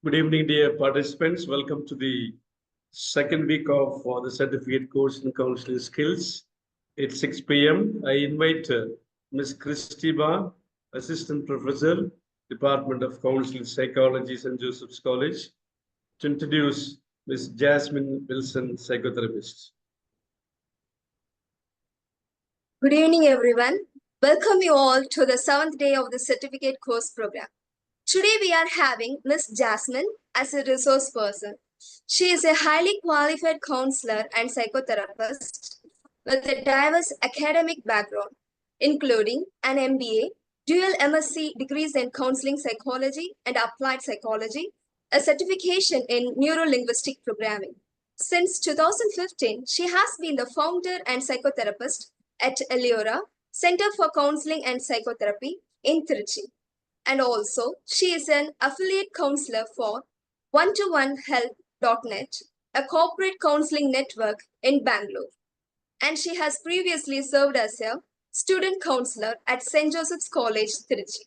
Good evening, dear participants. Welcome to the second week of the certificate course in counseling skills. It's 6 p.m. I invite Ms. Christiba, Assistant Professor, Department of Counseling Psychology, St. Joseph's College, to introduce Ms. Jasmine Wilson, psychotherapist. Good evening, everyone. Welcome you all to the 7th day of the certificate course program. Today we are having Ms. Jasmine as a resource person. She is a highly qualified counselor and psychotherapist with a diverse academic background, including an MBA, dual MSc degrees in counseling psychology and applied psychology, a certification in neuro-linguistic programming. Since 2015, she has been the founder and psychotherapist at Eliora Center for Counseling and Psychotherapy in Tiruchi. And also, she is an affiliate counselor for one-to-one-health.net, a corporate counseling network in Bangalore. And she has previously served as a student counselor at St. Joseph's College, Tiruchi.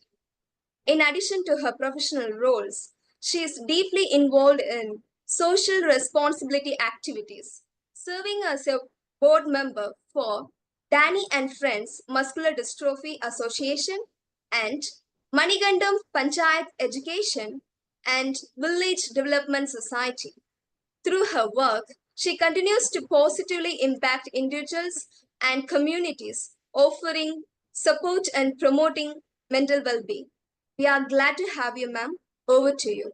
In addition to her professional roles, she is deeply involved in social responsibility activities, serving as a board member for Danny and Friends Muscular Dystrophy Association and Manigandam Panchayat Education and Village Development Society. Through her work, she continues to positively impact individuals and communities, offering support and promoting mental well-being. We are glad to have you, ma'am. Over to you.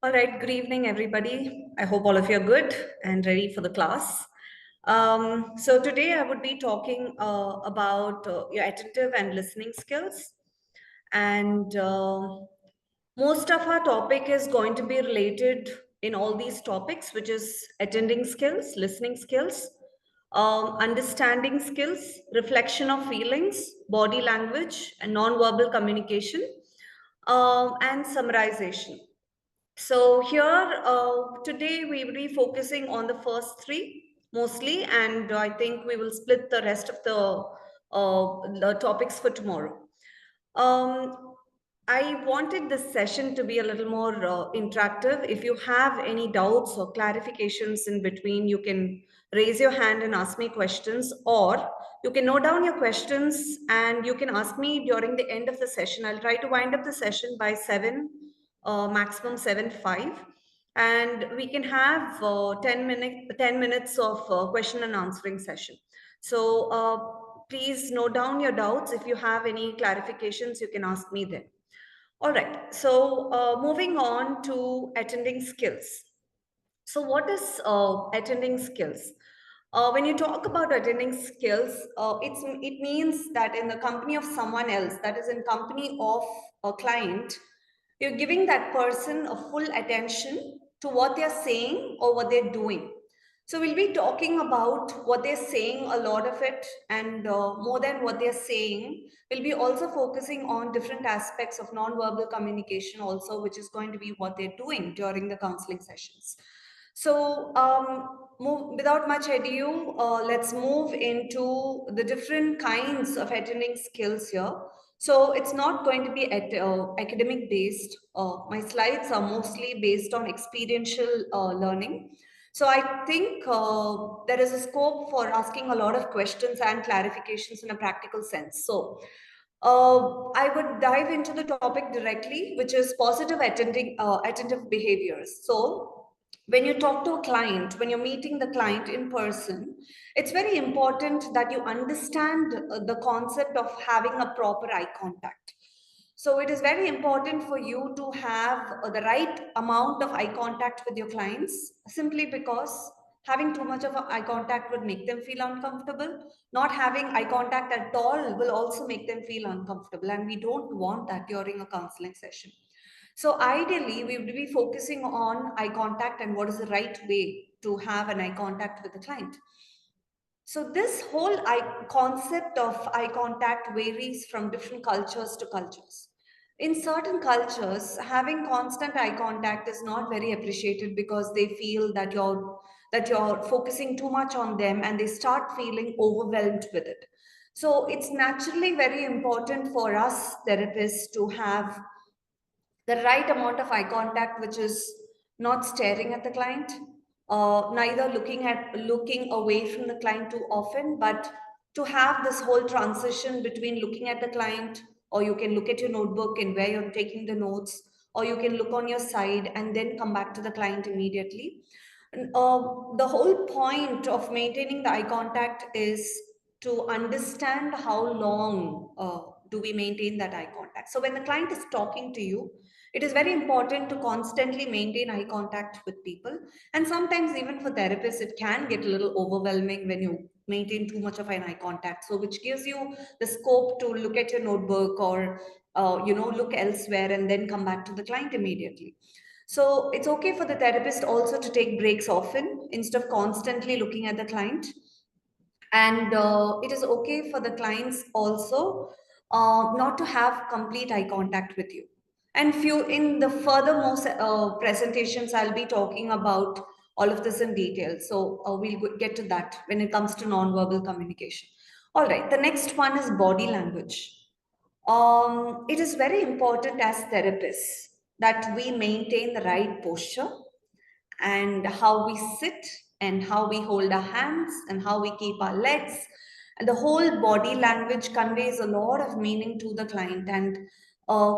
All right, good evening, everybody. I hope all of you are good and ready for the class. So today I would be talking about your attentive and listening skills. And most of our topic is going to be related in all these topics, which is attending skills, listening skills, understanding skills, reflection of feelings, body language, and non-verbal communication, and summarization. So here, today we will be focusing on the first three mostly, and I think we will split the rest of the topics for tomorrow. I wanted this session to be a little more interactive. If you have any doubts or clarifications in between, you can raise your hand and ask me questions, or you can note down your questions and you can ask me during the end of the session. I'll try to wind up the session by 7, maximum 7:05, and we can have 10 minutes of question and answering session. So please note down your doubts. If you have any clarifications, you can ask me then. All right, so moving on to attending skills. So what is attending skills? When you talk about attending skills, it means that in the company of someone else, that is in company of a client, you're giving that person a full attention to what they're saying or what they're doing. So we'll be talking about what they're saying, a lot of it, and more than what they're saying, we'll be also focusing on different aspects of non-verbal communication also, which is going to be what they're doing during the counseling sessions. So without much ado, let's move into the different kinds of attending skills here. So it's not going to be academic based. My slides are mostly based on experiential learning. So I think there is a scope for asking a lot of questions and clarifications in a practical sense. So I would dive into the topic directly, which is positive attentive behaviors. So when you talk to a client, when you're meeting the client in person, it's very important that you understand the concept of having a proper eye contact. So it is very important for you to have the right amount of eye contact with your clients, simply because having too much of eye contact would make them feel uncomfortable. Not having eye contact at all will also make them feel uncomfortable, and we don't want that during a counseling session. So ideally, we would be focusing on eye contact and what is the right way to have an eye contact with the client. So this whole concept of eye contact varies from different cultures to cultures. In certain cultures, having constant eye contact is not very appreciated because they feel that you're focusing too much on them and they start feeling overwhelmed with it. So it's naturally very important for us therapists to have the right amount of eye contact, which is not staring at the client, neither looking away from the client too often, but to have this whole transition between looking at the client, or you can look at your notebook and where you're taking the notes, or you can look on your side and then come back to the client immediately. The whole point of maintaining the eye contact is to understand how long do we maintain that eye contact. So when the client is talking to you, it is very important to constantly maintain eye contact with people. And sometimes even for therapists, it can get a little overwhelming when you maintain too much of an eye contact. So which gives you the scope to look at your notebook or look elsewhere and then come back to the client immediately. So it's okay for the therapist also to take breaks often instead of constantly looking at the client. And it is okay for the clients also not to have complete eye contact with you. And few in the furthermost presentations, I'll be talking about all of this in detail. So get to that when it comes to non-verbal communication. All right, the next one is body language. It is very important as therapists that we maintain the right posture and how we sit and how we hold our hands and how we keep our legs. And the whole body language conveys a lot of meaning to the client. And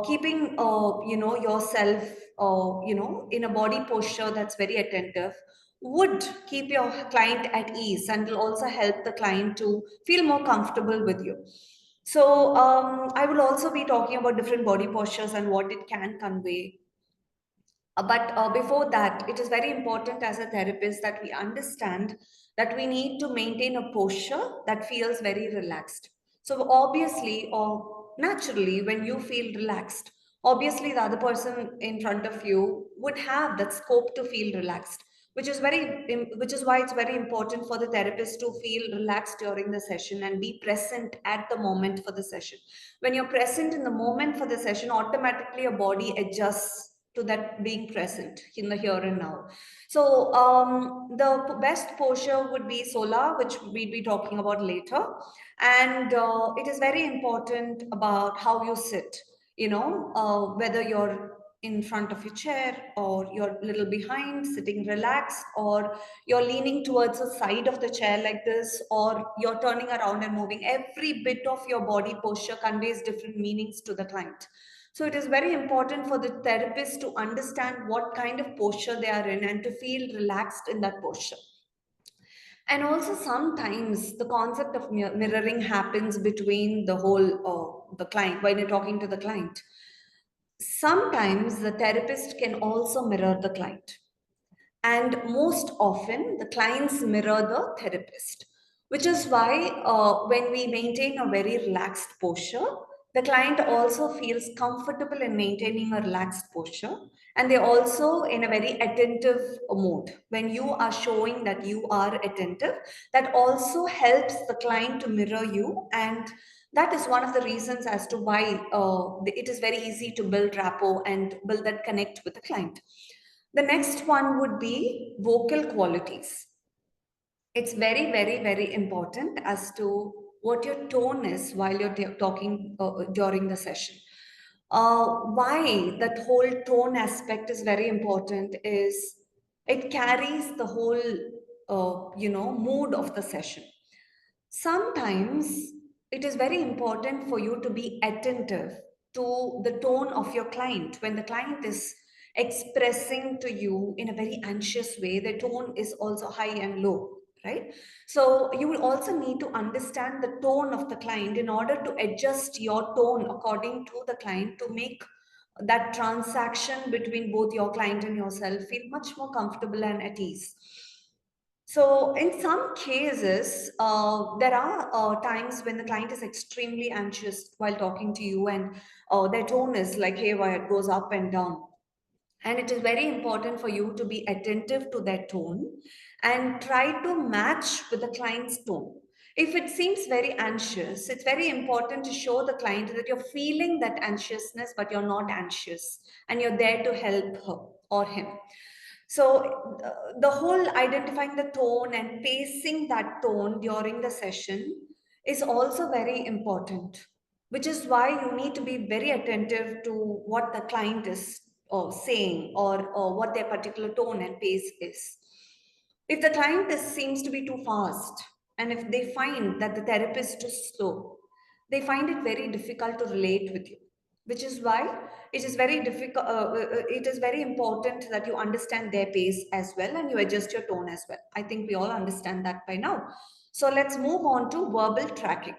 keeping yourself in a body posture that's very attentive would keep your client at ease and will also help the client to feel more comfortable with you. So I will also be talking about different body postures and what it can convey. But before that, it is very important as a therapist that we understand that we need to maintain a posture that feels very relaxed. So obviously or naturally, when you feel relaxed, obviously the other person in front of you would have that scope to feel relaxed, which is why it's very important for the therapist to feel relaxed during the session and be present at the moment for the session. When you're present in the moment for the session, automatically your body adjusts to that being present in the here and now. So the best posture would be Sola, which we'll be talking about later. And it is very important about how you sit, whether you're in front of your chair or you're a little behind, sitting relaxed, or you're leaning towards the side of the chair like this, or you're turning around and moving. Every bit of your body posture conveys different meanings to the client. So it is very important for the therapist to understand what kind of posture they are in and to feel relaxed in that posture. And also sometimes the concept of mirroring happens between the client when you're talking to the client. Sometimes the therapist can also mirror the client. And most often, the clients mirror the therapist, which is why when we maintain a very relaxed posture, the client also feels comfortable in maintaining a relaxed posture. And they're also in a very attentive mode. When you are showing that you are attentive, that also helps the client to mirror you. And that is one of the reasons as to why it is very easy to build rapport and build that connect with the client. The next one would be vocal qualities. It's very, very, very important as to what your tone is while you're talking during the session. Why that whole tone aspect is very important is it carries the whole, mood of the session. Sometimes it is very important for you to be attentive to the tone of your client. When the client is expressing to you in a very anxious way, the tone is also high and low, right? So you will also need to understand the tone of the client in order to adjust your tone according to the client to make that transaction between both your client and yourself feel much more comfortable and at ease. So in some cases, there are times when the client is extremely anxious while talking to you, and their tone is like haywire, goes up and down. And it is very important for you to be attentive to their tone and try to match with the client's tone. If it seems very anxious, it's very important to show the client that you're feeling that anxiousness, but you're not anxious and you're there to help her or him. So, the whole identifying the tone and pacing that tone during the session is also very important, which is why you need to be very attentive to what the client is saying, or what their particular tone and pace is. If the client seems to be too fast, and if they find that the therapist is slow, they find it very difficult to relate with you, which is why it is very difficult. It is very important that you understand their pace as well and you adjust your tone as well. I think we all understand that by now. So let's move on to verbal tracking.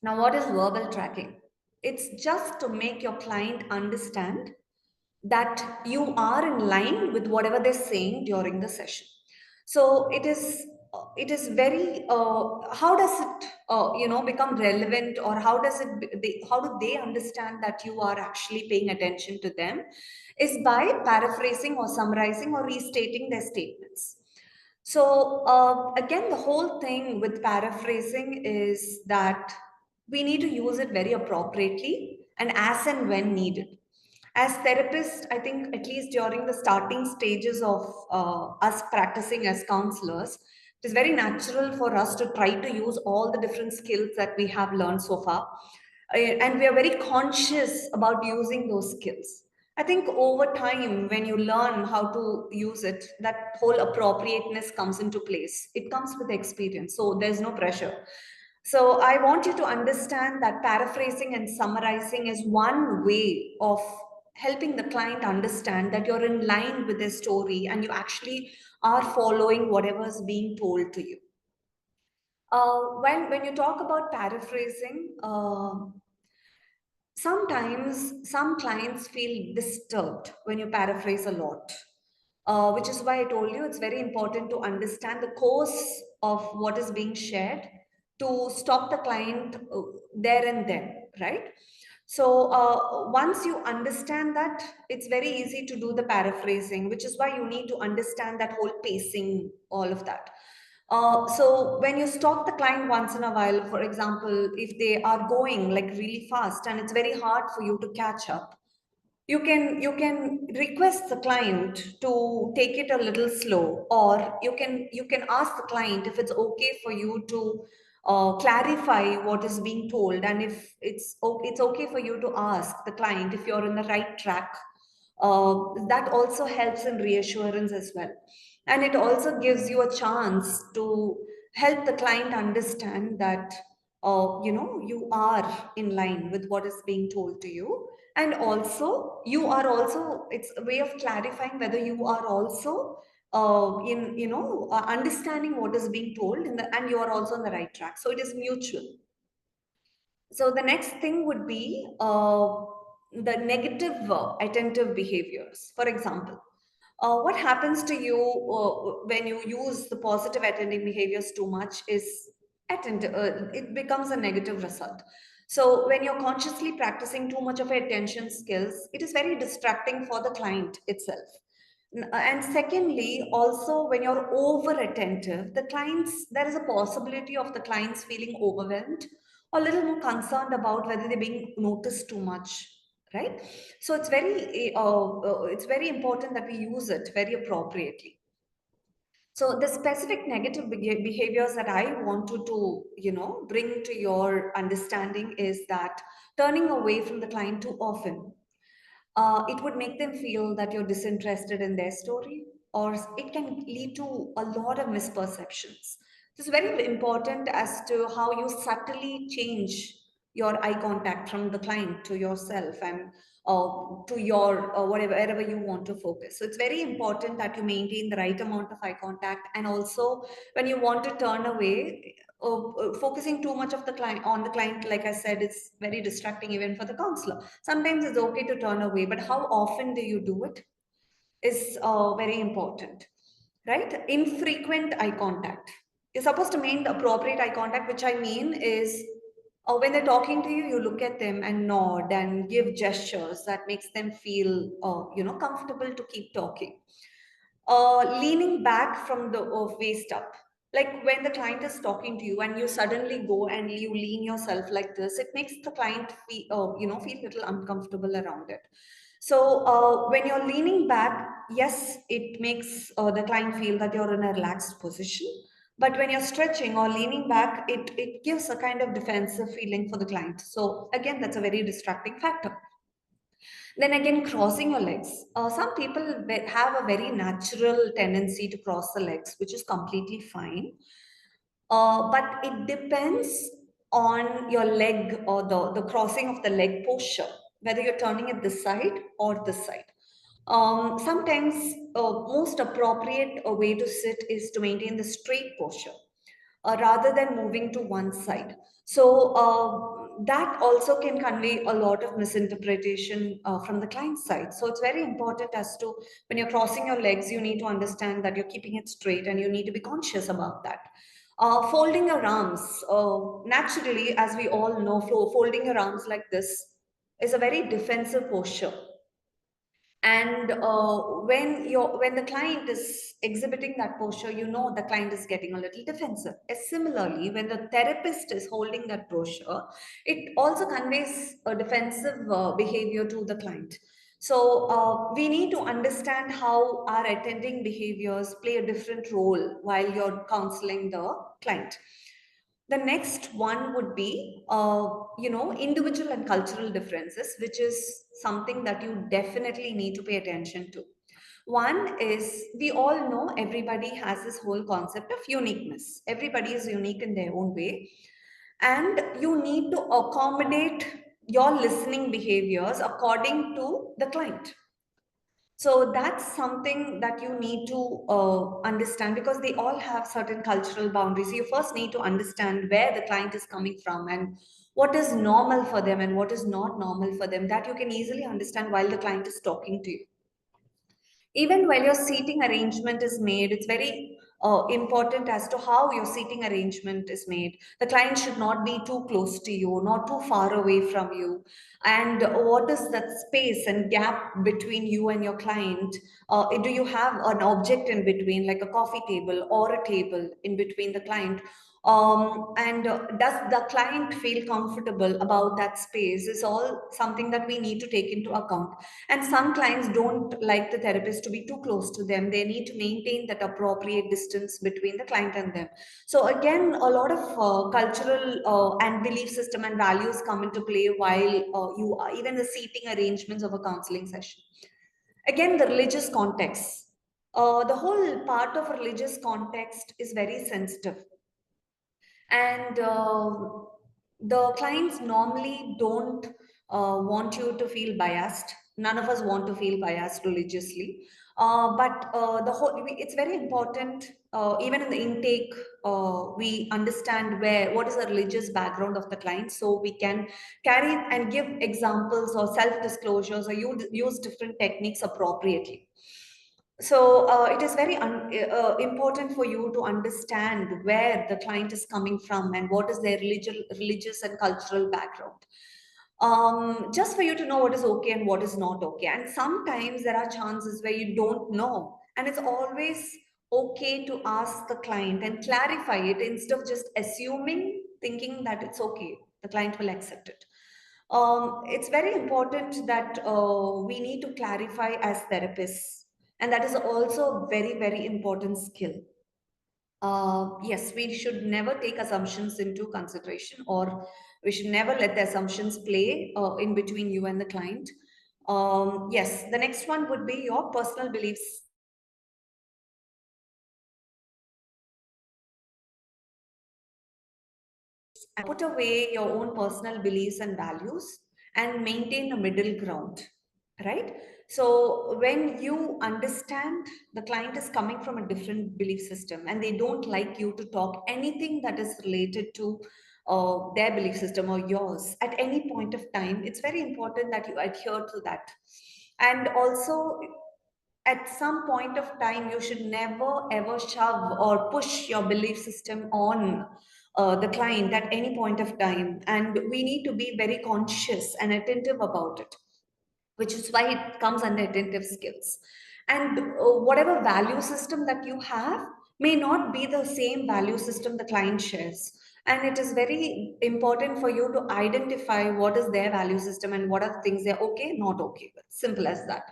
Now, what is verbal tracking? It's just to make your client understand that you are in line with whatever they're saying during the session. So it is very how does it become relevant, or how does how do they understand that you are actually paying attention to them, is by paraphrasing or summarizing or restating their statements. So again, the whole thing with paraphrasing is that we need to use it very appropriately and as and when needed. As therapists, I think at least during the starting stages of us practicing as counselors, it is very natural for us to try to use all the different skills that we have learned so far. And we are very conscious about using those skills. I think over time, when you learn how to use it, that whole appropriateness comes into place. It comes with experience, so there's no pressure. So I want you to understand that paraphrasing and summarizing is one way of helping the client understand that you're in line with their story and you actually are following whatever is being told to you. When you talk about paraphrasing, sometimes some clients feel disturbed when you paraphrase a lot, which is why I told you it's very important to understand the course of what is being shared to stop the client there and then, right? So once you understand that, it's very easy to do the paraphrasing, which is why you need to understand that whole pacing, all of that. So when you stop the client once in a while, for example, if they are going like really fast and it's very hard for you to catch up, you can request the client to take it a little slow, or you can ask the client if it's okay for you to clarify what is being told, and if it's okay for you to ask the client if you're in the right track. That also helps in reassurance as well, and it also gives you a chance to help the client understand that you are in line with what is being told to you, and also you are also, it's a way of clarifying whether you are also in understanding what is being told and you are also on the right track, so it is mutual. So the next thing would be the negative attentive behaviors. For example, what happens to you when you use the positive attending behaviors too much is it becomes a negative result. So when you're consciously practicing too much of attention skills, it is very distracting for the client itself. And secondly, also when you're over attentive, there is a possibility of the clients feeling overwhelmed or a little more concerned about whether they're being noticed too much, right? So it's very important that we use it very appropriately. So the specific negative behaviors that I wanted to, bring to your understanding is that turning away from the client too often, it would make them feel that you're disinterested in their story, or it can lead to a lot of misperceptions. It's very important as to how you subtly change your eye contact from the client to yourself, and to your whatever wherever you want to focus. So it's very important that you maintain the right amount of eye contact, and also when you want to turn away, focusing too much of the client on the client, like I said, it's very distracting even for the counselor. Sometimes it's okay to turn away, but how often do you do it is very important. right? Infrequent eye contact. You're supposed to maintain the appropriate eye contact, which I mean is when they're talking to you, you look at them and nod and give gestures that makes them feel, comfortable to keep talking. Leaning back from the waist up, like when the client is talking to you and you suddenly go and you lean yourself like this, it makes the client feel, feel a little uncomfortable around it. So when you're leaning back, yes, it makes the client feel that you're in a relaxed position. But when you're stretching or leaning back, it gives a kind of defensive feeling for the client. So again, that's a very distracting factor. Then again, crossing your legs. Some people have a very natural tendency to cross the legs, which is completely fine. But it depends on your leg or the crossing of the leg posture, whether you're turning it this side or this side. Sometimes most appropriate way to sit is to maintain the straight posture rather than moving to one side. So that also can convey a lot of misinterpretation from the client side. So it's very important as to when you're crossing your legs, you need to understand that you're keeping it straight and you need to be conscious about that. Folding your arms, naturally, as we all know, folding your arms like this is a very defensive posture. And when the client is exhibiting that posture, you know the client is getting a little defensive. Similarly, when the therapist is holding that posture, it also conveys a defensive behavior to the client. So we need to understand how our attending behaviors play a different role while you're counseling the client. The next one would be, individual and cultural differences, which is something that you definitely need to pay attention to. One is, we all know everybody has this whole concept of uniqueness. Everybody is unique in their own way. And you need to accommodate your listening behaviors according to the client. So that's something that you need to understand, because they all have certain cultural boundaries. You first need to understand where the client is coming from and what is normal for them and what is not normal for them. That you can easily understand while the client is talking to you. Even while your seating arrangement is made, it's very important as to how your seating arrangement is made. The client should not be too close to you, not too far away from you. And what is that space and gap between you and your client? Do you have an object in between, like a coffee table or a table in between the client? And does the client feel comfortable about that space? Is all something that we need to take into account. And some clients don't like the therapist to be too close to them. They need to maintain that appropriate distance between the client and them. So again, a lot of cultural and belief system and values come into play while even the seating arrangements of a counseling session. Again, the religious context. The whole part of religious context is very sensitive. And the clients normally don't want you to feel biased. None of us want to feel biased religiously. But it's very important, even in the intake, we understand what is the religious background of the client, so we can carry and give examples or self-disclosures or use different techniques appropriately. So it is very important for you to understand where the client is coming from and what is their religious and cultural background. Just for you to know what is okay and what is not okay. And sometimes there are chances where you don't know. And it's always okay to ask the client and clarify it instead of just assuming, thinking that it's okay. The client will accept it. It's very important that we need to clarify as therapists, and that is also a very, very important skill. Yes, we should never take assumptions into consideration, or we should never let the assumptions play in between you and the client. Yes, the next one would be your personal beliefs. Put away your own personal beliefs and values and maintain a middle ground, right? So when you understand the client is coming from a different belief system and they don't like you to talk anything that is related to their belief system or yours at any point of time, it's very important that you adhere to that. And also, at some point of time, you should never ever shove or push your belief system on the client at any point of time. And we need to be very conscious and attentive about it, which is why it comes under attentive skills. And whatever value system that you have may not be the same value system the client shares. And it is very important for you to identify what is their value system and what are things they're okay, not okay with. Simple as that.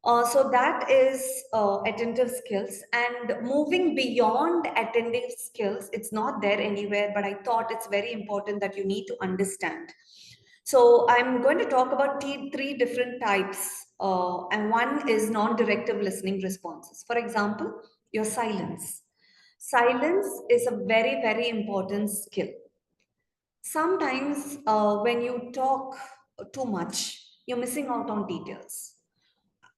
So that is attentive skills. And moving beyond attentive skills, it's not there anywhere, but I thought it's very important that you need to understand. So I'm going to talk about three different types, and one is non-directive listening responses. For example, your silence. Silence is a very, very important skill. Sometimes when you talk too much, you're missing out on details.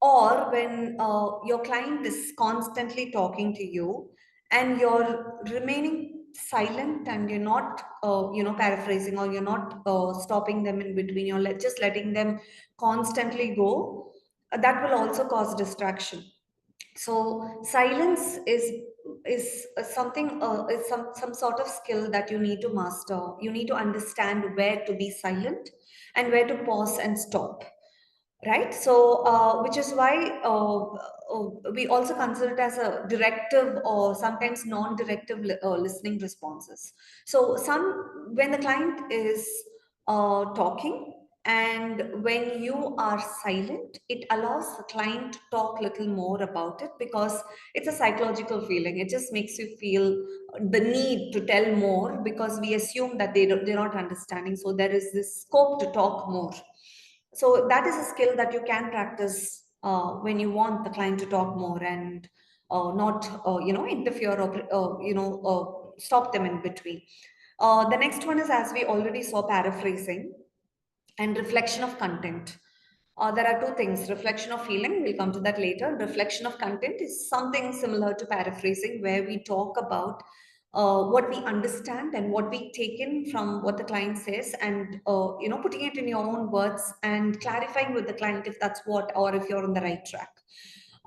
Or when your client is constantly talking to you and you're remaining silent and you're not paraphrasing, or you're not stopping them in between, you're just letting them constantly go, that will also cause distraction. So silence is something, is some sort of skill that you need to master. You need to understand where to be silent and where to pause and stop, right? So which is why we also consider it as a directive or sometimes non-directive listening responses. So when the client is talking and when you are silent, it allows the client to talk a little more about it, because it's a psychological feeling. It just makes you feel the need to tell more, because we assume that they're not understanding, so there is this scope to talk more. So that is a skill that you can practice when you want the client to talk more and not interfere or stop them in between. The next one is, as we already saw, paraphrasing and reflection of content. There are two things: reflection of feeling, we'll come to that later. Reflection of content is something similar to paraphrasing, where we talk about what we understand and what we take in from what the client says, and putting it in your own words and clarifying with the client if that's what, or if you're on the right track.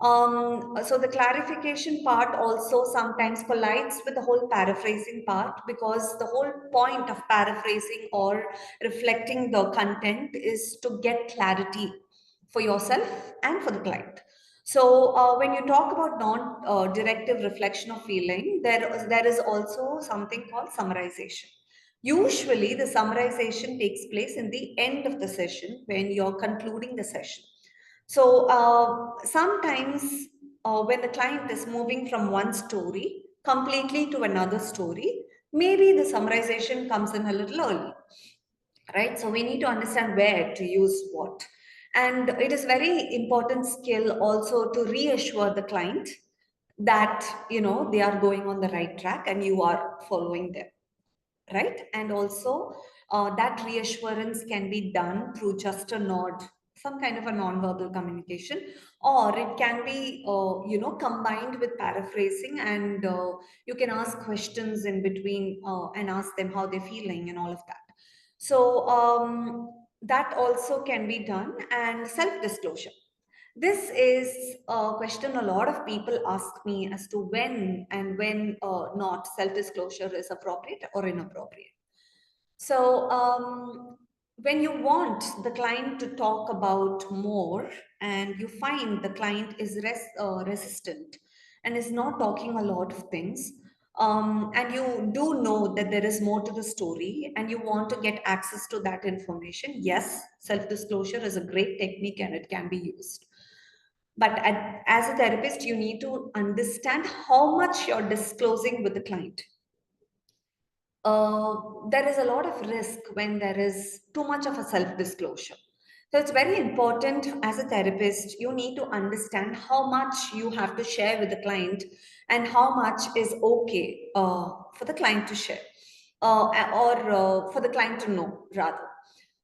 So the clarification part also sometimes collides with the whole paraphrasing part, because the whole point of paraphrasing or reflecting the content is to get clarity for yourself and for the client. So when you talk about non-directive reflection of feeling, there is also something called summarization. Usually the summarization takes place in the end of the session when you're concluding the session. So sometimes when the client is moving from one story completely to another story, maybe the summarization comes in a little early, right? So we need to understand where to use what. And it is very important skill also to reassure the client that, they are going on the right track and you are following them, right? And also that reassurance can be done through just a nod, some kind of a non-verbal communication, or it can be combined with paraphrasing, and you can ask questions in between and ask them how they're feeling and all of that. So that also can be done. And self-disclosure, this is a question a lot of people ask me as to when not self-disclosure is appropriate or inappropriate. So when you want the client to talk about more and you find the client is resistant and is not talking a lot of things, and you do know that there is more to the story and you want to get access to that information, yes, self-disclosure is a great technique and it can be used. But as a therapist, you need to understand how much you're disclosing with the client. There is a lot of risk when there is too much of a self-disclosure. So it's very important as a therapist, you need to understand how much you have to share with the client and how much is okay for the client to share, or for the client to know, rather.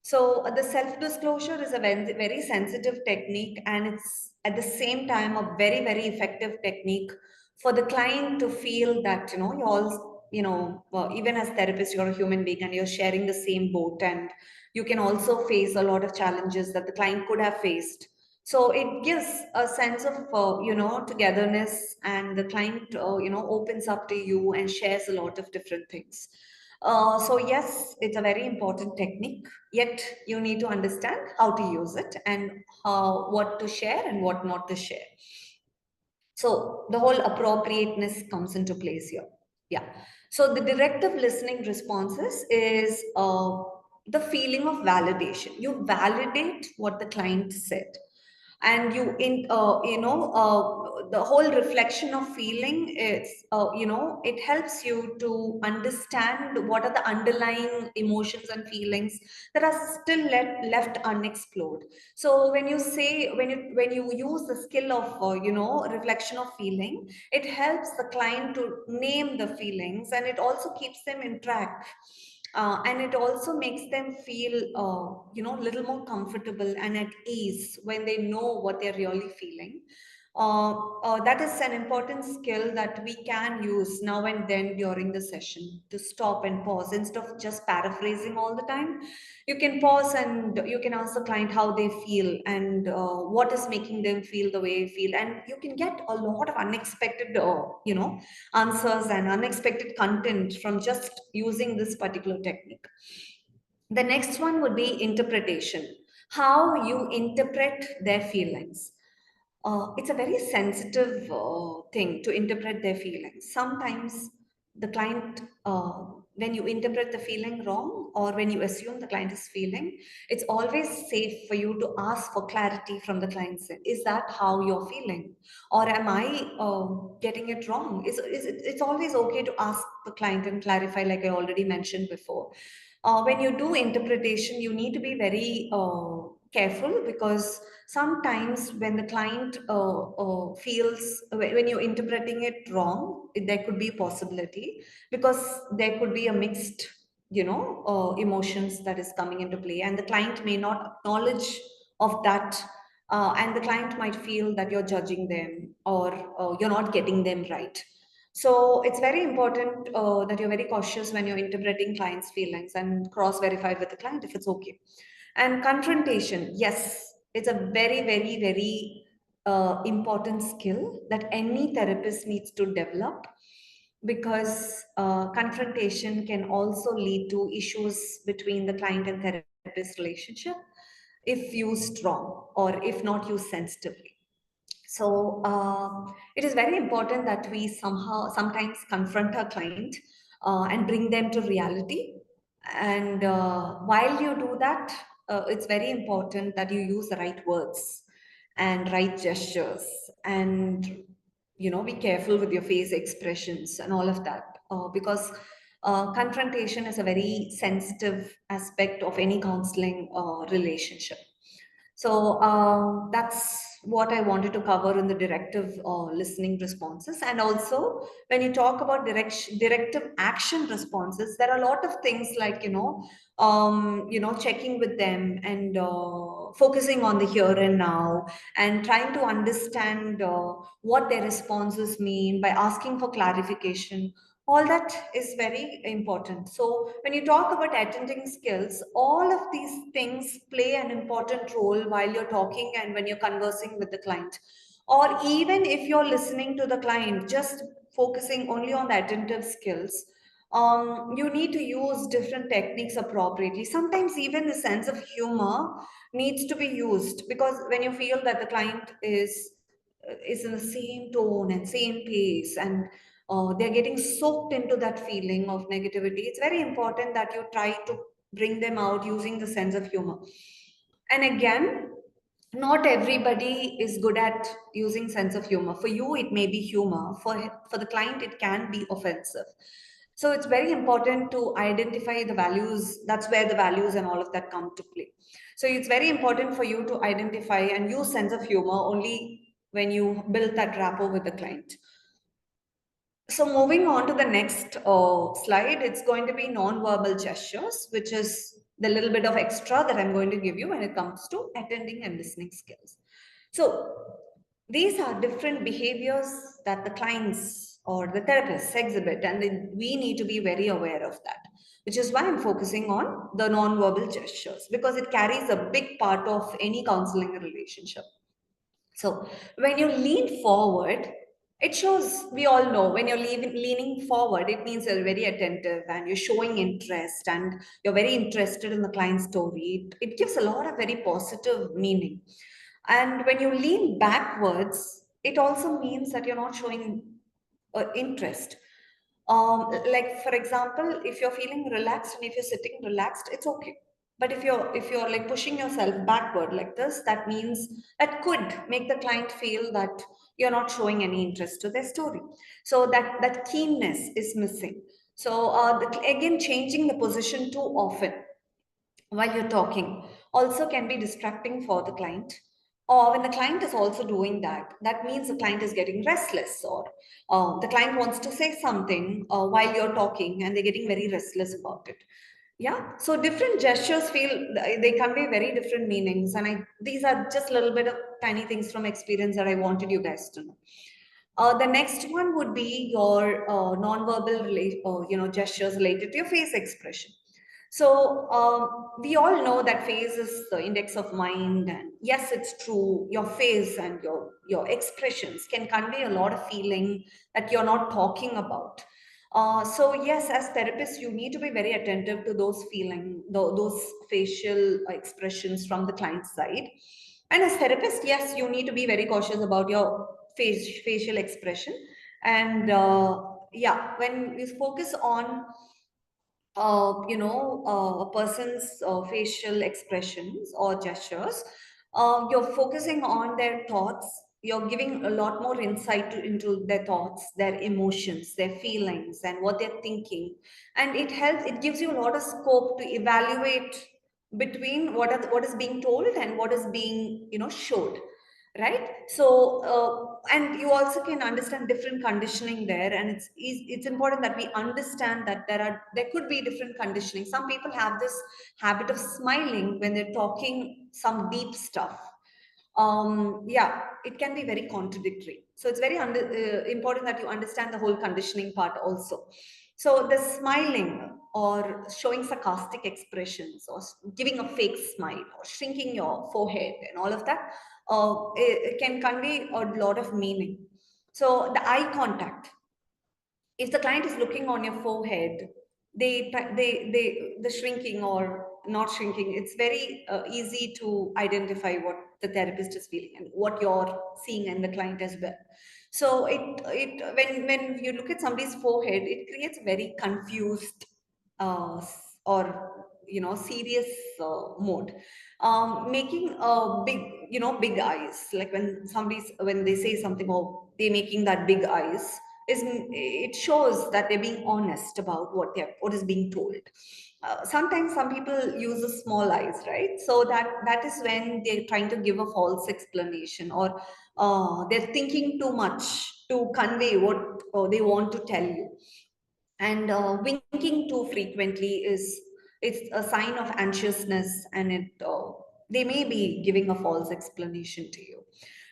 So the self-disclosure is a very, very sensitive technique, and it's at the same time a very, very effective technique for the client to feel that, you all, even as therapists, you're a human being and you're sharing the same boat, and you can also face a lot of challenges that the client could have faced. So it gives a sense of, togetherness, and the client, opens up to you and shares a lot of different things. So yes, it's a very important technique, yet you need to understand how to use it and what to share and what not to share. So the whole appropriateness comes into place here. Yeah. So the directive listening responses is the feeling of validation. You validate what the client said, and the whole reflection of feeling is, it helps you to understand what are the underlying emotions and feelings that are still left unexplored. So when you say, when you use the skill of, reflection of feeling, it helps the client to name the feelings, and it also keeps them in track. And it also makes them feel, little more comfortable and at ease when they know what they're really feeling. That is an important skill that we can use now and then during the session, to stop and pause instead of just paraphrasing all the time. You can pause and you can ask the client how they feel, and what is making them feel the way they feel, and you can get a lot of unexpected, answers and unexpected content from just using this particular technique. The next one would be interpretation. How you interpret their feelings. It's a very sensitive thing to interpret their feelings. Sometimes the client, when you interpret the feeling wrong, or when you assume the client is feeling, it's always safe for you to ask for clarity from the client. Is that how you're feeling? Or am I getting it wrong? It's always okay to ask the client and clarify, like I already mentioned before. When you do interpretation, you need to be very careful, because sometimes when the client feels, when you're interpreting it wrong, there could be a possibility, because there could be a mixed, emotions that is coming into play, and the client may not acknowledge of that. And the client might feel that you're judging them, or you're not getting them right. So it's very important that you're very cautious when you're interpreting clients' feelings, and cross-verify with the client if it's okay. And confrontation, yes, it's a very, very, very important skill that any therapist needs to develop, because confrontation can also lead to issues between the client and therapist relationship if used wrong, or if not used sensitively. So it is very important that we sometimes confront our client and bring them to reality. And while you do that, it's very important that you use the right words and right gestures, and be careful with your face expressions and all of that, because confrontation is a very sensitive aspect of any counseling relationship. So that's what I wanted to cover in the directive listening responses. And also, when you talk about directive action responses, there are a lot of things like, checking with them, and focusing on the here and now, and trying to understand what their responses mean by asking for clarification. All that is very important. So when you talk about attending skills, all of these things play an important role while you're talking and when you're conversing with the client. Or even if you're listening to the client, just focusing only on the attentive skills, you need to use different techniques appropriately. Sometimes even the sense of humor needs to be used, because when you feel that the client is in the same tone and same pace, and they're getting soaked into that feeling of negativity, it's very important that you try to bring them out using the sense of humor. And again, not everybody is good at using sense of humor. For you it may be humor, for the client it can be offensive. So it's very important to identify the values. That's where the values and all of that come to play. So it's very important for you to identify and use sense of humor only when you build that rapport with the client. So moving on to the next slide, it's going to be non-verbal gestures, which is the little bit of extra that I'm going to give you when it comes to attending and listening skills. So these are different behaviors that the clients or the therapists exhibit, and we need to be very aware of that, which is why I'm focusing on the non-verbal gestures, because it carries a big part of any counseling relationship. So when you lean forward, it shows, we all know, when you're leaning forward, it means you're very attentive and you're showing interest and you're very interested in the client's story. It gives a lot of very positive meaning. And when you lean backwards, it also means that you're not showing interest. Like for example, if you're feeling relaxed and if you're sitting relaxed, it's okay. But if you're like pushing yourself backward like this, that means that could make the client feel that you're not showing any interest to their story. So that keenness is missing. So again, changing the position too often while you're talking also can be distracting for the client. Or when the client is also doing that, that means the client is getting restless, or the client wants to say something while you're talking and they're getting very restless about it. Yeah, so different gestures feel, they convey very different meanings, and these are just a little bit of tiny things from experience that I wanted you guys to know. The next one would be your non-verbal gestures related to your face expression. So we all know that face is the index of mind, and yes, it's true. Your face and your expressions can convey a lot of feeling that you're not talking about. So yes, as therapists, you need to be very attentive to those those facial expressions from the client side. And as therapist, yes, you need to be very cautious about your facial expression. And yeah, when you focus on a person's facial expressions or gestures, you're focusing on their thoughts. You're giving a lot more insight into their thoughts, their emotions, their feelings, and what they're thinking. And it gives you a lot of scope to evaluate between what is being told and what is being, showed, right? So and you also can understand different conditioning there, and it's important that we understand that there could be different conditioning. Some people have this habit of smiling when they're talking some deep stuff. Yeah, it can be very contradictory. So it's very important that you understand the whole conditioning part also. So the smiling or showing sarcastic expressions or giving a fake smile or shrinking your forehead and all of that, it can convey a lot of meaning. So the eye contact, if the client is looking on your forehead, the shrinking or not shrinking, it's very easy to identify what the therapist is feeling and what you're seeing in the client as well. So when you look at somebody's forehead, it creates a very confused or serious mode, making big eyes. Like when they say something, or they're making that big eyes, it shows that they're being honest about what is being told. Sometimes some people use the small eyes, right? So that is when they're trying to give a false explanation, or they're thinking too much to convey what they want to tell you. And winking too frequently it's a sign of anxiousness, and they may be giving a false explanation to you.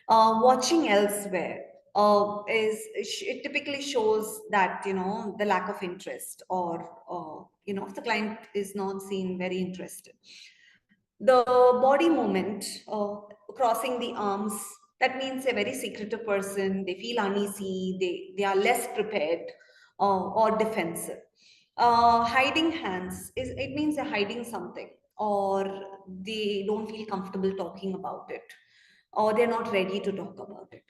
Watching elsewhere it typically shows that the lack of interest, or if the client is not seen very interested. The body movement, crossing the arms, that means a very secretive person. They feel uneasy, they are less prepared or defensive. Hiding hands, it means they're hiding something, or they don't feel comfortable talking about it, or they're not ready to talk about it.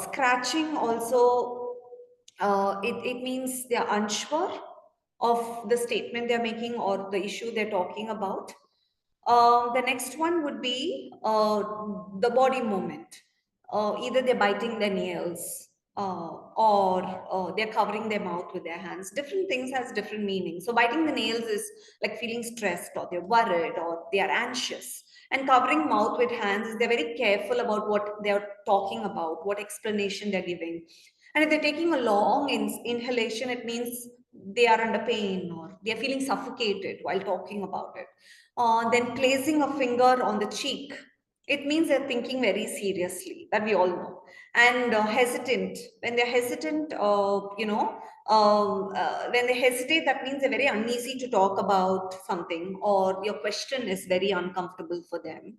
Scratching also, it means they're unsure of the statement they're making or the issue they're talking about. The next one would be the body movement. Either they're biting their nails, or they're covering their mouth with their hands. Different things has different meanings. So biting the nails is like feeling stressed, or they're worried, or they are anxious. And covering mouth with hands is they're very careful about what they're talking about, what explanation they're giving. And if they're taking a long inhalation, it means they are under pain, or they're feeling suffocated while talking about it. Then placing a finger on the cheek, it means they're thinking very seriously, that we all know. And hesitant, when they're hesitant, when they hesitate, that means they're very uneasy to talk about something, or your question is very uncomfortable for them.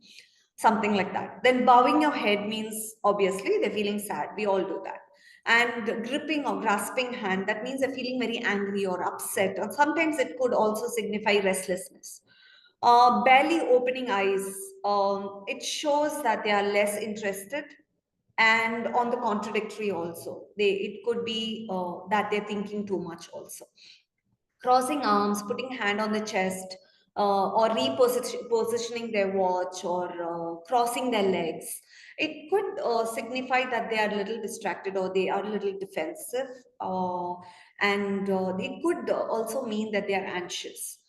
something like that. Then bowing your head means obviously they're feeling sad. We all do that. And gripping or grasping hand, that means they're feeling very angry or upset, or sometimes it could also signify restlessness. Barely opening eyes, it shows that they are less interested. And on the contradictory also, it could be that they're thinking too much also. Crossing arms, putting hand on the chest, or repositioning their watch, or crossing their legs. It could signify that they are a little distracted or they are a little defensive. And it could also mean that they are anxious.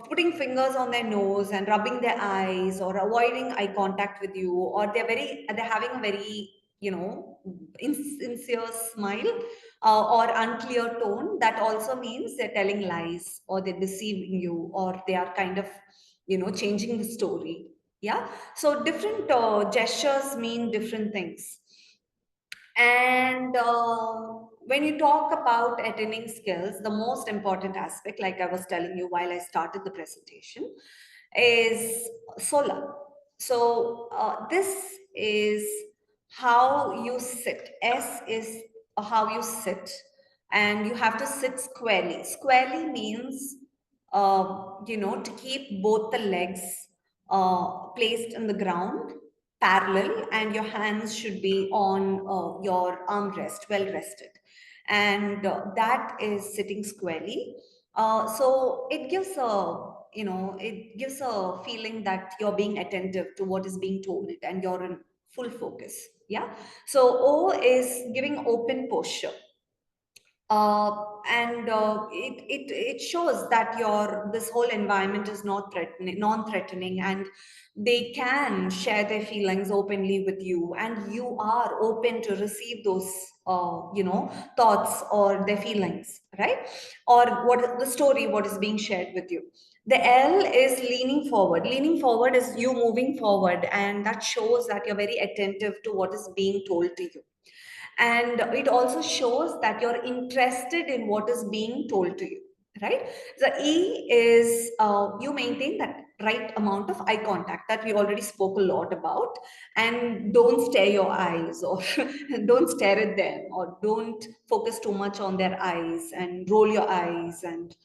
Putting fingers on their nose and rubbing their eyes, or avoiding eye contact with you, or they're having a very, insincere smile, or unclear tone, that also means they're telling lies, or they're deceiving you, or they are kind of, changing the story. Yeah. So different gestures mean different things. And when you talk about attending skills, the most important aspect, like I was telling you while I started the presentation, is solar. So this is how you sit. S is how you sit, and you have to sit squarely. Squarely means, to keep both the legs placed in the ground parallel, and your hands should be on your armrest, well rested. And that is sitting squarely. So it gives a feeling that you're being attentive to what is being told, and you're in full focus. Yeah. So O is giving open posture. And it shows that this whole environment is not threatening, non-threatening, and they can share their feelings openly with you, and you are open to receive those thoughts or their feelings, right? Or what is being shared with you. The L is leaning forward. Leaning forward is you moving forward, and that shows that you're very attentive to what is being told to you. And it also shows that you're interested in what is being told to you, right? The E is you maintain that right amount of eye contact that we already spoke a lot about, and don't stare your eyes, or don't stare at them, or don't focus too much on their eyes and roll your eyes, and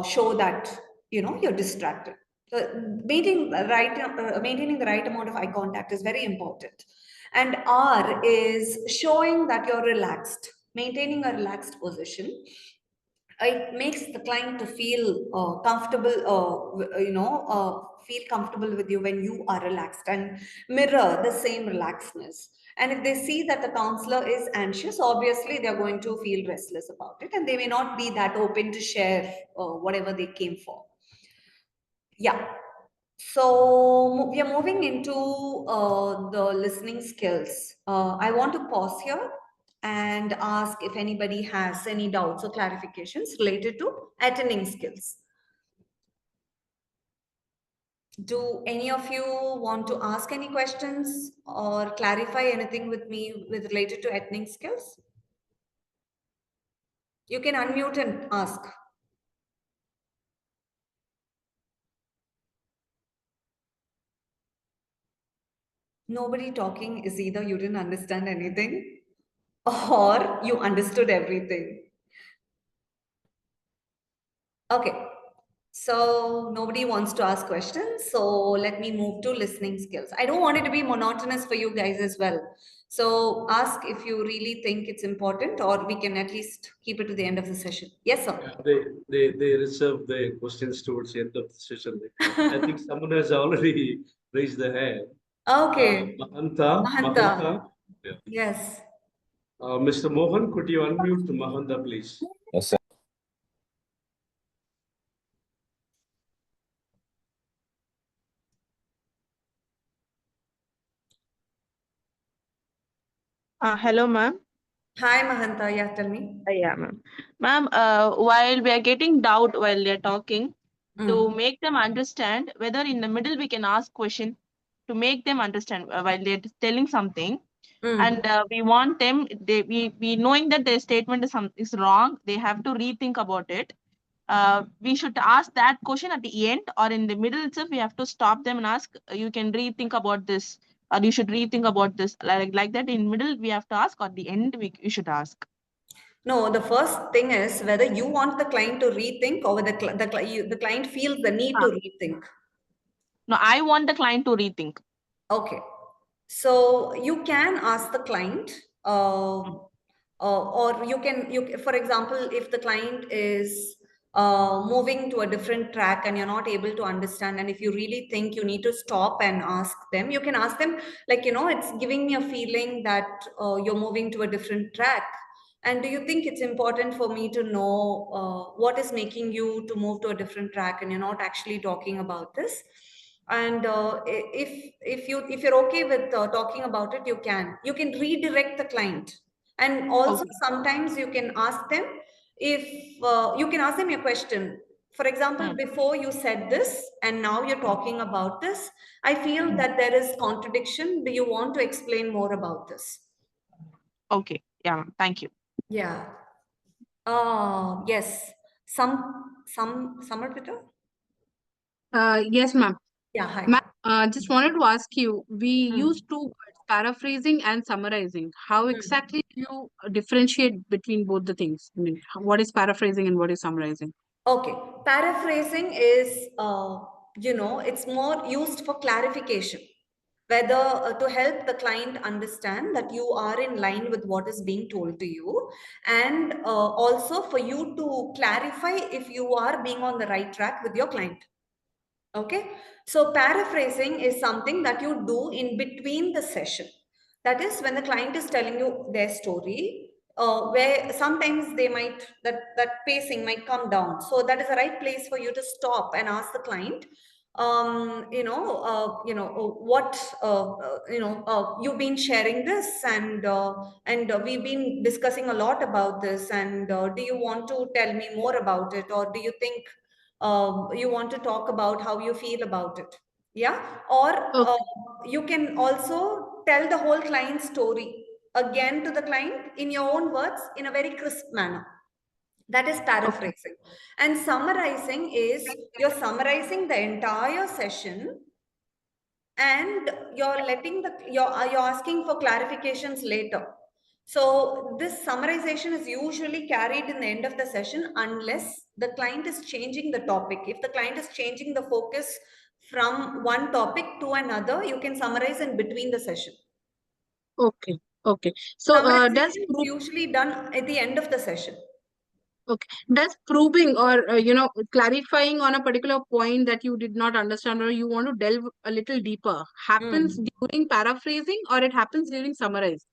show that you're distracted. So maintaining the right amount of eye contact is very important. And R is showing that you're relaxed, maintaining a relaxed position. It makes the client to feel comfortable, feel comfortable with you when you are relaxed, and mirror the same relaxedness. And if they see that the counselor is anxious, obviously they're going to feel restless about it, and they may not be that open to share whatever they came for. Yeah. So we are moving into the listening skills. I want to pause here and ask if anybody has any doubts or clarifications related to attending skills. Do any of you want to ask any questions or clarify anything with me with related to attending skills? You can unmute and ask. Nobody talking is either you didn't understand anything or you understood everything. Okay, so nobody wants to ask questions. So let me move to listening skills. I don't want it to be monotonous for you guys as well. So ask if you really think it's important, or we can at least keep it to the end of the session. Yes, sir. Yeah, they reserve the questions towards the end of the session. I think someone has already raised their hand. Okay. Mahanta. Mahanta. Yeah. Yes. Mr. Mohan, could you unmute Mahanta, please? Yes, sir. Hello, ma'am. Hi, Mahanta. Yeah, tell me. Yeah, ma'am. Ma'am, while we are getting doubt while they're talking, to make them understand, whether in the middle we can ask question to make them understand while they're telling something, and we want them, we knowing that their statement is wrong, they have to rethink about it. we should ask that question at the end or in the middle itself. We have to stop them and ask, you can rethink about this, or you should rethink about this. Like that, in middle we have to ask, or the end you should ask. No, the first thing is whether you want the client to rethink or whether the client feels the need to rethink. No, I want the client to rethink. Okay. So you can ask the client, or for example, if the client is moving to a different track and you're not able to understand, and if you really think you need to stop and ask them, you can ask them, like, it's giving me a feeling that you're moving to a different track. And do you think it's important for me to know what is making you to move to a different track and you're not actually talking about this? And if you're okay with talking about it, you can redirect the client. And also Okay. sometimes you can ask them, if you can ask them a question. For example, before you said this and now you're talking about this, I feel that there is contradiction. Do you want to explain more about this? Okay. Yeah, ma'am. Thank you. Yeah. Yes. Samarpita? Yes, ma'am. Yeah, hi. Ma'am, just wanted to ask you, we use two words, paraphrasing and summarizing. How exactly do you differentiate between both the things? I mean, what is paraphrasing and what is summarizing? Okay. Paraphrasing is, it's more used for clarification, whether to help the client understand that you are in line with what is being told to you, and also for you to clarify if you are being on the right track with your client. Okay. So paraphrasing is something that you do in between the session. That is when the client is telling you their story, where sometimes that pacing might come down. So that is the right place for you to stop and ask the client, what, you've been sharing this, and we've been discussing a lot about this, and do you want to tell me more about it, or do you think you want to talk about how you feel about it? Yeah. Or you can also tell the whole client story again to the client in your own words in a very crisp manner. That is paraphrasing. And summarizing is you're summarizing the entire session, and you're asking for clarifications later. So this summarization is usually carried in the end of the session unless the client is changing the topic. If the client is changing the focus from one topic to another, you can summarize in between the session. Okay. Okay. So, does Summarization is usually done at the end of the session. probing or clarifying on a particular point that you did not understand or you want to delve a little deeper happens during paraphrasing or it happens during summarize?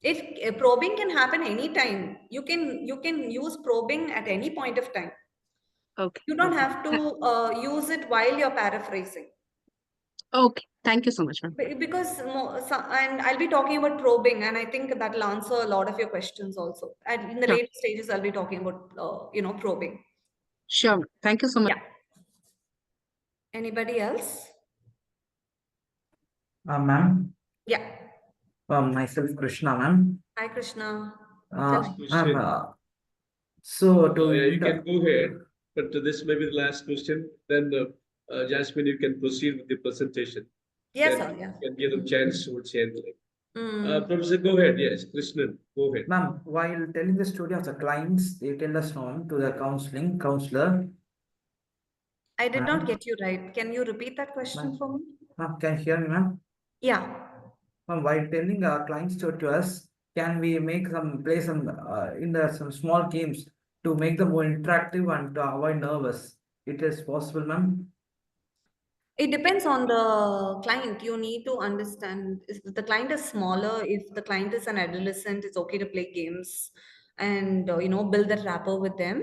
If probing can happen anytime, you can use probing at any point of time. Okay. You don't have to use it while you're paraphrasing. Okay. Thank you so much, ma'am. Because and I'll be talking about probing, and I think that will answer a lot of your questions also. And in the Sure. later stages, I'll be talking about probing. Sure. Thank you so much. Yeah. Anybody else? Ma'am, Yeah. myself Krishna, ma'am. Hi, Krishna. Ma'am, Question. so to Yeah, you the- can go ahead, but this may be the last question. Then, Jasmine, you can proceed with the presentation. Yes, Then sir. Yeah. you can give them chance towards the end. Mm. Professor, go ahead. Yes, Krishnan, go ahead. Ma'am, while telling the story of the clients, they tell us on to the counselor. I did not Ma'am? get you right. Can you repeat that question Ma'am. for me? Ma'am, can you hear me, ma'am? Yeah. Ma'am, while telling our clients to us, can we play some some small games to make them more interactive and to avoid nervous? It is possible, ma'am. It depends on the client. You need to understand if the client is smaller, if the client is an adolescent, it's okay to play games and build that rapport with them.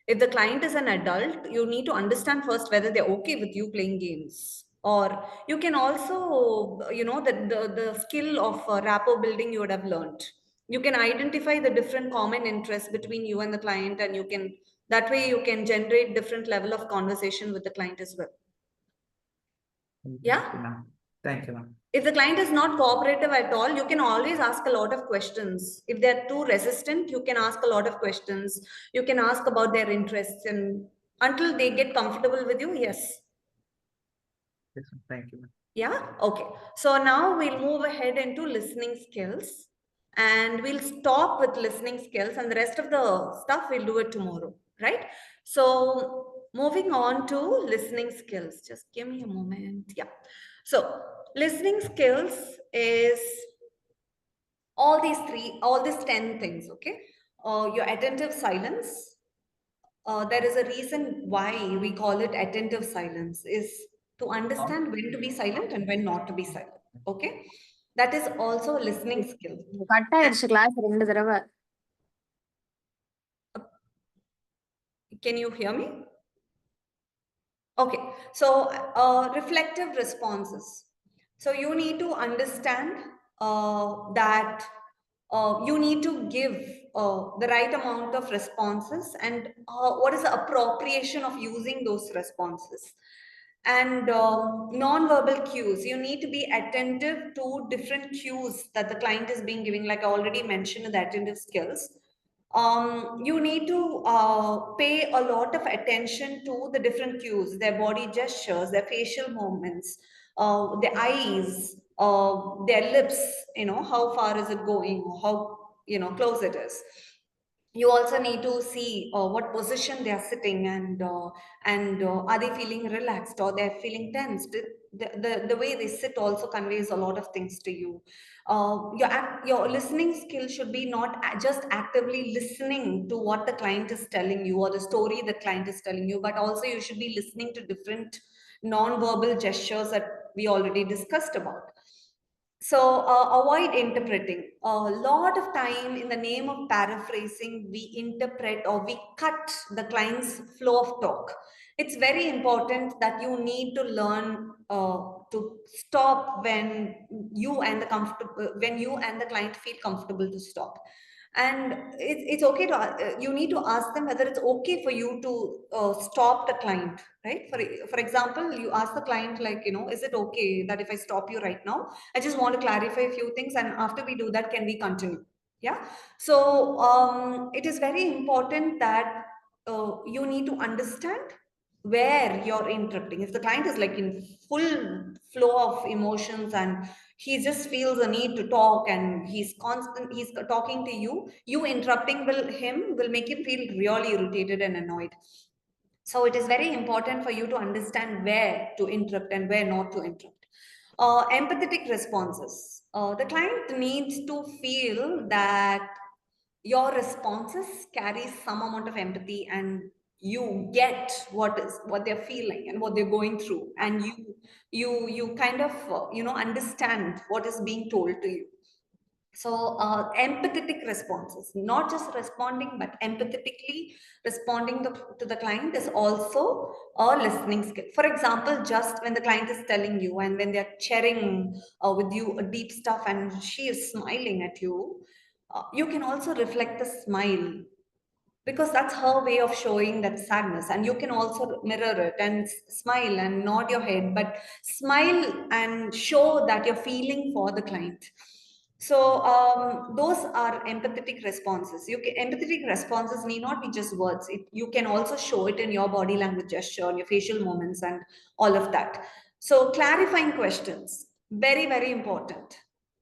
If the client is an adult, you need to understand first whether they're okay with you playing games. Or you can also, the skill of rapport building you would have learned. You can identify the different common interests between you and the client, and that way you can generate different level of conversation with the client as well. Yeah. Thank you, ma'am. If the client is not cooperative at all, you can always ask a lot of questions. If they're too resistant, you can ask a lot of questions. You can ask about their interests, and until they get comfortable with you, yes. Yes, ma'am. Thank you, ma'am. Yeah, okay. So now we'll move ahead into listening skills, and we'll stop with listening skills, and the rest of the stuff we'll do it tomorrow, right? So moving on to listening skills. Just give me a moment. Yeah. So listening skills is all these 10 things, okay? Your attentive silence. There is a reason why we call it attentive silence, is to understand when to be silent and when not to be silent, okay? That is also a listening skill. Cut ஆயிடுச்சு class 2 தடவை. Can you hear me? Okay, so reflective responses. So you need to understand that you need to give the right amount of responses, and what is the appropriation of using those responses. And non-verbal cues, you need to be attentive to different cues that the client is being giving, like I already mentioned in the attentive skills. You need to pay a lot of attention to the different cues, their body gestures, their facial movements, their eyes, their lips, how far is it going, how, close it is. You also need to see what position they are sitting, and are they feeling relaxed or they're feeling tensed. The way they sit also conveys a lot of things to you. Your listening skill should be not just actively listening to what the client is telling you or the story the client is telling you, but also you should be listening to different non-verbal gestures that we already discussed about. So avoid interpreting. A lot of time, in the name of paraphrasing, we interpret or we cut the client's flow of talk. It's very important that you need to learn to stop when you and the client feel comfortable to stop. And it's okay to you need to ask them whether it's okay for you to stop the client, right? For example, you ask the client, like, is it okay that if I stop you right now, I just want to clarify a few things, and after we do that, can we continue? Yeah. So it is very important that you need to understand where you're interrupting. If the client is like in full flow of emotions and he just feels a need to talk and he's talking to you, you interrupting will make him feel really irritated and annoyed. So it is very important for you to understand where to interrupt and where not to interrupt. Empathetic responses. The client needs to feel that your responses carry some amount of empathy, and you get what they're feeling and what they're going through, and you kind of understand what is being told to you. So empathetic responses, not just responding, but empathetically responding to the client is also a listening skill. For example, just when the client is telling you and when they're sharing with you a deep stuff and she is smiling at you, you can also reflect the smile, because that's her way of showing that sadness. And you can also mirror it and smile and nod your head, but smile and show that you're feeling for the client. So those are empathetic responses. Empathetic responses need not be just words. You can also show it in your body language gesture, your facial movements, and all of that. So clarifying questions, very, very important.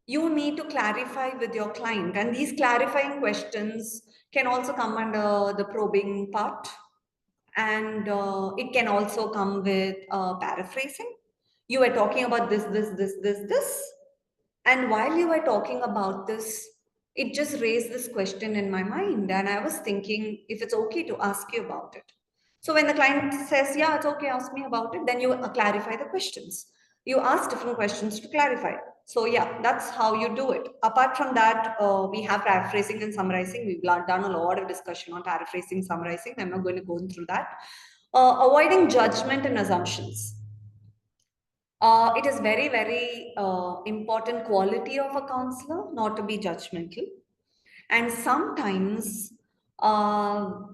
You need to clarify with your client, and these clarifying questions can also come under the probing part, and it can also come with paraphrasing. You were talking about this, and while you were talking about this, it just raised this question in my mind, and I was thinking if it's okay to ask you about it. So when the client says, yeah, it's okay, ask me about it, then you clarify the questions. You ask different questions to clarify. So yeah, that's how you do it. Apart from that, we have paraphrasing and summarizing. We've done a lot of discussion on paraphrasing, summarizing. I'm not going to go through that. Avoiding judgment and assumptions. It is very, very important quality of a counselor not to be judgmental. And sometimes our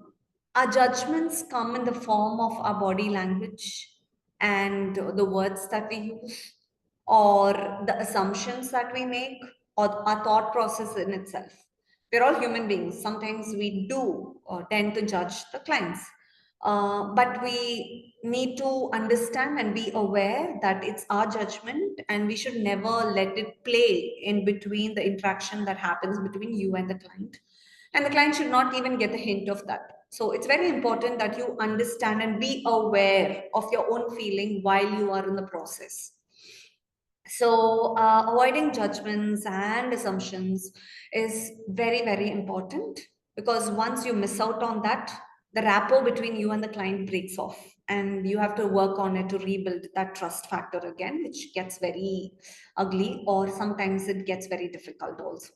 judgments come in the form of our body language and the words that we use. or the assumptions that we make, or our thought process in itself. We're all human beings. Sometimes we do tend to judge the clients. But we need to understand and be aware that it's our judgment, and we should never let it play in between the interaction that happens between you and the client. And the client should not even get a hint of that. So it's very important that you understand and be aware of your own feeling while you are in the process. So avoiding judgments and assumptions is very, very important, because once you miss out on that, the rapport between you and the client breaks off, and you have to work on it to rebuild that trust factor again, which gets very ugly, or sometimes it gets very difficult also.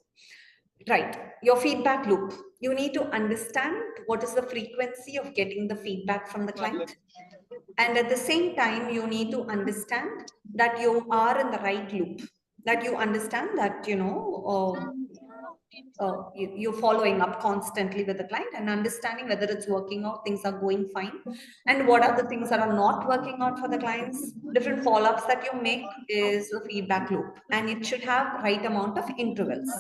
Right, your feedback loop. You need to understand what is the frequency of getting the feedback from the client. And at the same time, you need to understand that you are in the right loop, that you understand that, you're following up constantly with the client and understanding whether it's working out, things are going fine, and what are the things that are not working out for the clients. Different follow-ups that you make is the feedback loop, and it should have right amount of intervals.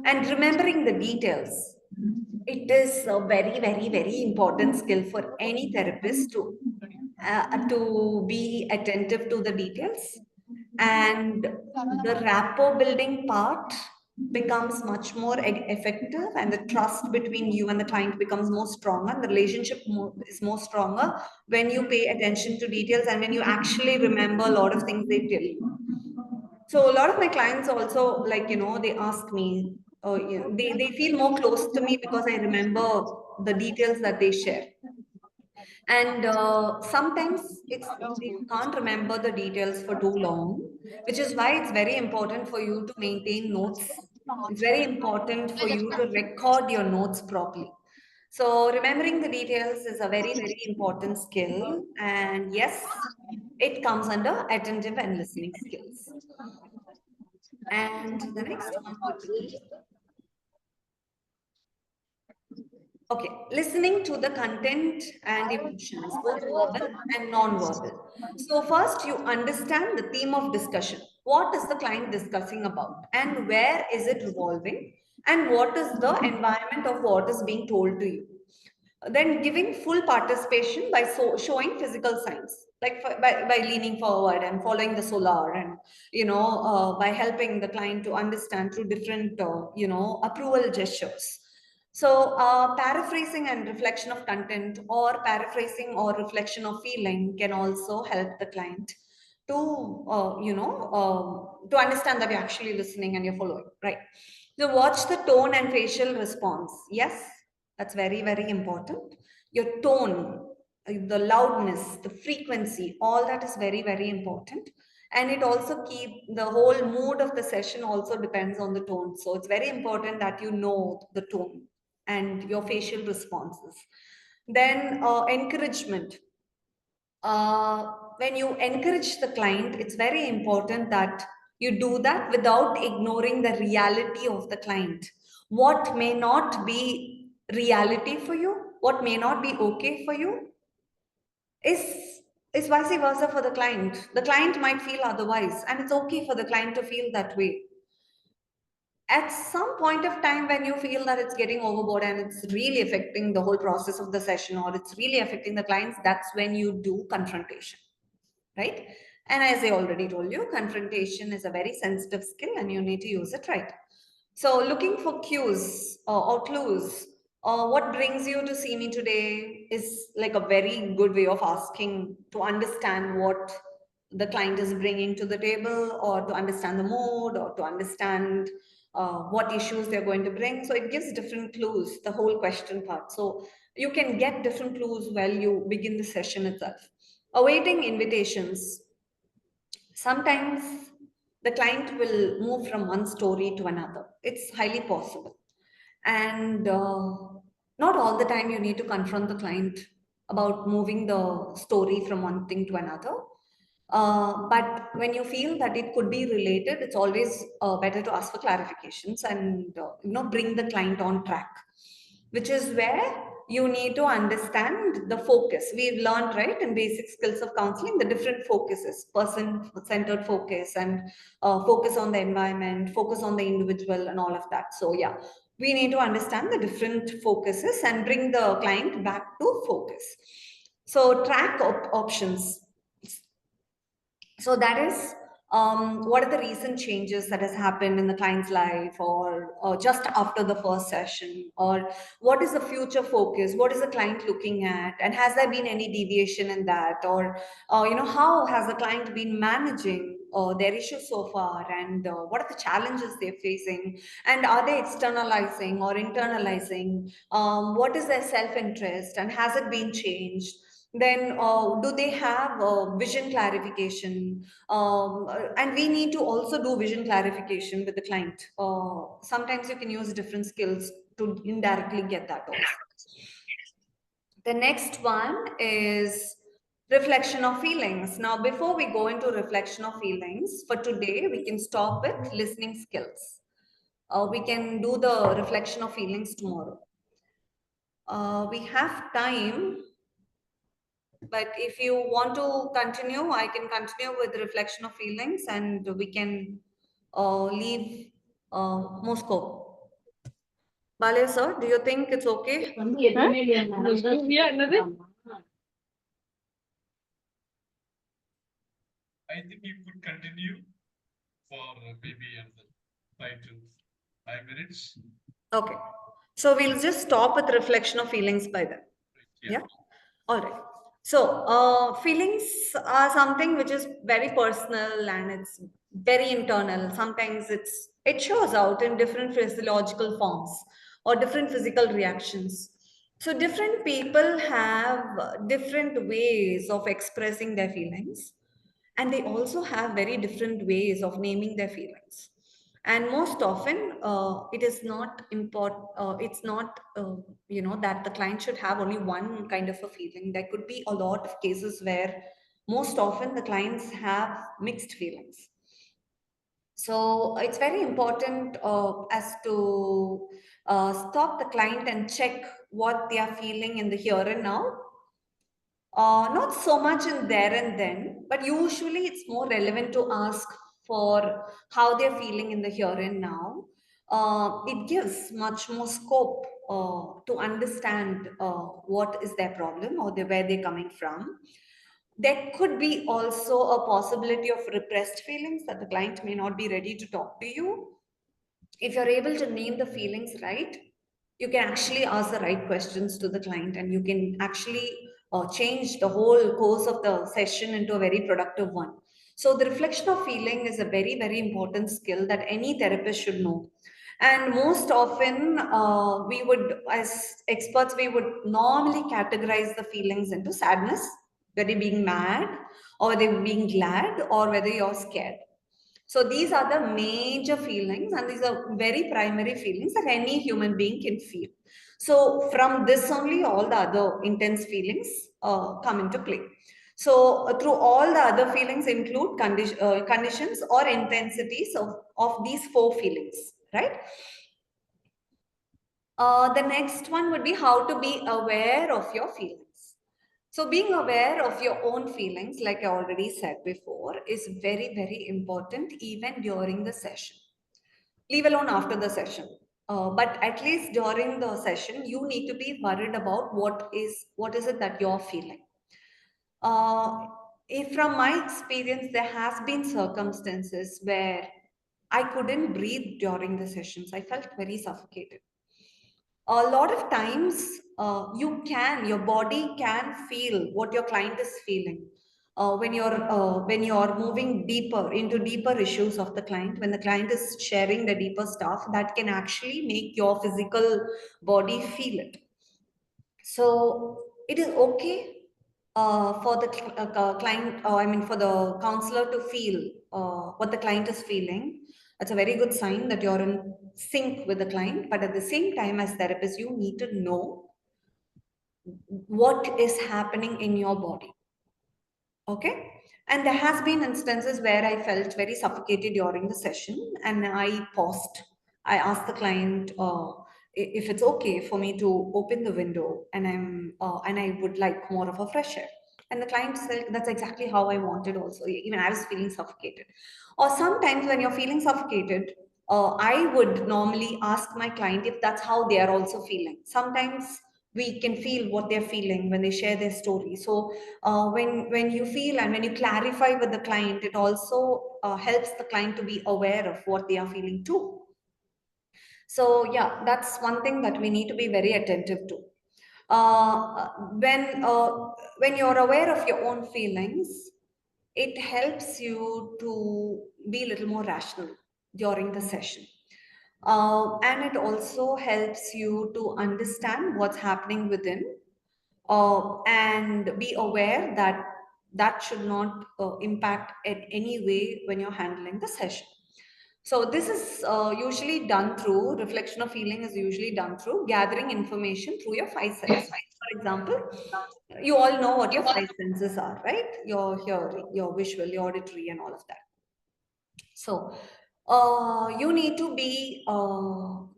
And remembering the details, it is a very, very, very important skill for any therapist to be attentive to the details. And the rapport building part becomes much more effective, and the trust between you and the client becomes more stronger. The relationship is more stronger when you pay attention to details and when you actually remember a lot of things they tell you. So a lot of my clients also, they ask me, they feel more close to me because I remember the details that they share. And sometimes they can't remember the details for too long, which is why it's very important for you to maintain notes. It's very important for you to record your notes properly. So remembering the details is a very, very important skill. And yes, it comes under attentive and listening skills. And the next one would be, okay, listening to the content and emotions, both verbal and non-verbal. So first you understand the theme of discussion. What is the client discussing about, and where is it revolving, and what is the environment of what is being told to you. Then giving full participation by showing physical signs, like by leaning forward and following the solar, and by helping the client to understand through different approval gestures. So paraphrasing and reflection of content, or paraphrasing or reflection of feeling, can also help the client to to understand that you're actually listening and you're following, right? So watch the tone and facial response. Yes, that's very, very important. Your tone, the loudness, the frequency, all that is very, very important. And it also the whole mood of the session also depends on the tone. So it's very important that you know the tone and your facial responses. Then encouragement. When you encourage the client, it's very important that you do that without ignoring the reality of the client. What may not be reality for you, what may not be okay for you, is vice versa for the client. The client might feel otherwise, and it's okay for the client to feel that way. At some point of time when you feel that it's getting overboard and it's really affecting the whole process of the session, or it's really affecting the clients, that's when you do confrontation, right? And as I already told you, confrontation is a very sensitive skill and you need to use it right. So looking for cues or clues, what brings you to see me today, is like a very good way of asking to understand what the client is bringing to the table, or to understand the mood, or to understand what issues they're going to bring. So it gives different clues, the whole question part. So you can get different clues while you begin the session itself. Awaiting invitations. Sometimes the client will move from one story to another. It's highly possible. And not all the time you need to confront the client about moving the story from one thing to another. But when you feel that it could be related, it's always better to ask for clarifications and bring the client on track, which is where you need to understand the focus. We've learned, right, in basic skills of counseling, the different focuses, person-centered focus and focus on the environment, focus on the individual and all of that. So yeah, we need to understand the different focuses and bring the client back to focus. So track options. So that is what are the recent changes that has happened in the client's life, or just after the first session, or what is the future focus? What is the client looking at, and has there been any deviation in that, or how has the client been managing their issues so far, and what are the challenges they're facing, and are they externalizing or internalizing? What is their self-interest, and has it been changed? Then do they have vision clarification? And we need to also do vision clarification with the client. Sometimes you can use different skills to indirectly get that also. The next one is reflection of feelings. Now, before we go into reflection of feelings, for today, we can stop with listening skills. We can do the reflection of feelings tomorrow. We have time. But if you want to continue, I can continue with reflection of feelings, and we can leave more scope. Bale sir, do you think it's okay? I think you could continue for maybe another 5 minutes. Okay. So we'll just stop with reflection of feelings by then. Yeah. All right. So feelings are something which is very personal and it's very internal. Sometimes it shows out in different physiological forms or different physical reactions. So different people have different ways of expressing their feelings, and they also have very different ways of naming their feelings. And most often it is not important, it's not that the client should have only one kind of a feeling. There could be a lot of cases where most often the clients have mixed feelings. So it's very important as to stop the client and check what they are feeling in the here and now. Not so much in there and then, but usually it's more relevant to ask for how they're feeling in the here and now. It gives much more scope to understand what is their problem or where they're coming from. There could be also a possibility of repressed feelings that the client may not be ready to talk to you. If you're able to name the feelings right, you can actually ask the right questions to the client, and you can actually change the whole course of the session into a very productive one. So the reflection of feeling is a very, very important skill that any therapist should know. And most often we would, as experts, we would normally categorize the feelings into sadness, whether being mad or they being glad, or whether you're scared. So these are the major feelings, and these are very primary feelings that any human being can feel. So from this only, all the other intense feelings come into play. So through all the other feelings include conditions or intensities of these four feelings, right? The next one would be how to be aware of your feelings. So being aware of your own feelings, like I already said before, is very, very important even during the session. Leave alone after the session. But at least during the session, you need to be worried about what is it that you're feeling. If from my experience, there has been circumstances where I couldn't breathe during the sessions. I felt very suffocated. A lot of times your body can feel what your client is feeling when you're moving deeper into deeper issues of the client. When the client is sharing the deeper stuff, that can actually make your physical body feel it. So it is okay for the client, for the counselor to feel what the client is feeling. It's a very good sign that you're in sync with the client. But at the same time, as therapists, you need to know what is happening in your body. Okay. And there has been instances where I felt very suffocated during the session, and I paused. I asked the client, if it's okay for me to open the window and I would like more of a fresh air. And the client said, that's exactly how I wanted also. Even I was feeling suffocated. Or sometimes when you're feeling suffocated, I would normally ask my client if that's how they are also feeling. Sometimes we can feel what they're feeling when they share their story. So when you feel and when you clarify with the client, it also helps the client to be aware of what they are feeling too. So yeah, that's one thing that we need to be very attentive to. Uh, when uh, when you're aware of your own feelings, it helps you to be a little more rational during the session. And it also helps you to understand what's happening within, and be aware that that should not impact in any way when you're handling the session. So this is usually done through reflection of feeling is usually done through gathering information through your five senses. For example, you all know what your five senses are, right? Your hearing, your visual, your auditory, and all of that. So you need to be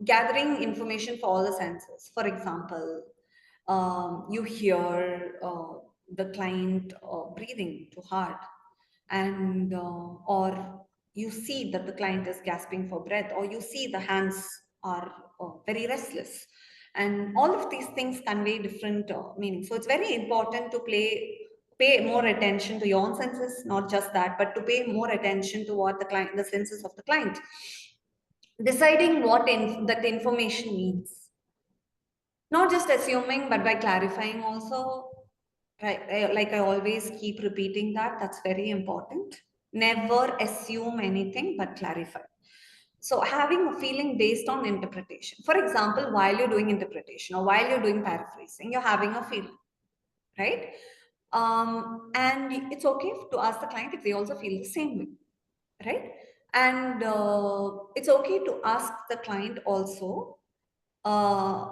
gathering information for all the senses. For example, you hear the client breathing too hard, and or you see that the client is gasping for breath, or you see the hands are very restless, and all of these things convey different meanings. So it's very important to pay more attention to your own senses, not just that, but to pay more attention to what the senses of the client, deciding what that information means, not just assuming but by clarifying also. Right, like I always keep repeating that, that's very important. Never assume anything but clarify. So having a feeling based on interpretation. For example, while you're doing interpretation or while you're doing paraphrasing, you're having a feeling, right? And it's okay to ask the client if they also feel the same way, right? And it's okay to ask the client also uh,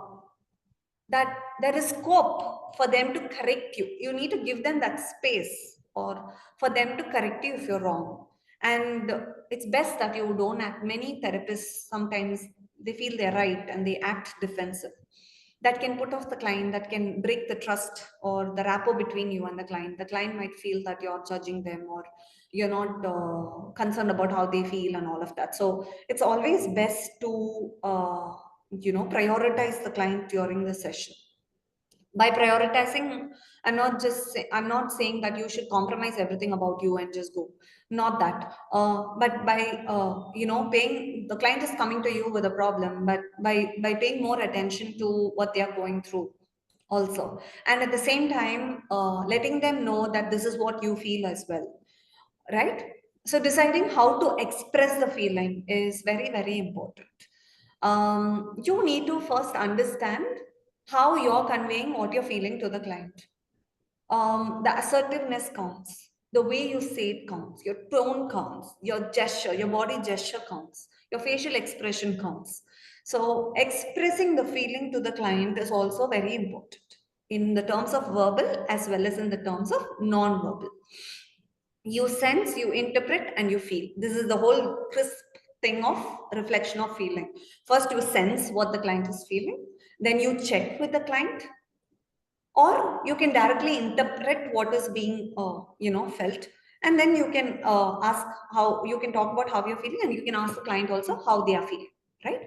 that there is scope for them to correct you. You need to give them that space, or for them to correct you if you're wrong. And it's best that you don't act. Many therapists sometimes they feel they're right and they act defensive. That can put off the client, that can break the trust or the rapport between you and the client. The client might feel that you're judging them, or you're not concerned about how they feel and all of that. So it's always best to prioritize the client during the session. By prioritizing, I'm not saying that you should compromise everything about you and just go, not that, but by paying, the client is coming to you with a problem, but by paying more attention to what they are going through also, and at the same time letting them know that this is what you feel as well, right? So deciding how to express the feeling is very, very important. You need to first understand how you're conveying what you're feeling to the client. The assertiveness counts, the way you say it counts, your tone counts, your gesture, your body gesture counts, your facial expression counts. So expressing the feeling to the client is also very important in the terms of verbal as well as in the terms of non-verbal. You sense, you interpret, and you feel. This is the whole crisp thing of reflection of feeling. First, you sense what the client is feeling, then you check with the client, or you can directly interpret what is being felt, and then you can ask how, you can talk about how you're feeling, and you can ask the client also how they are feeling, right?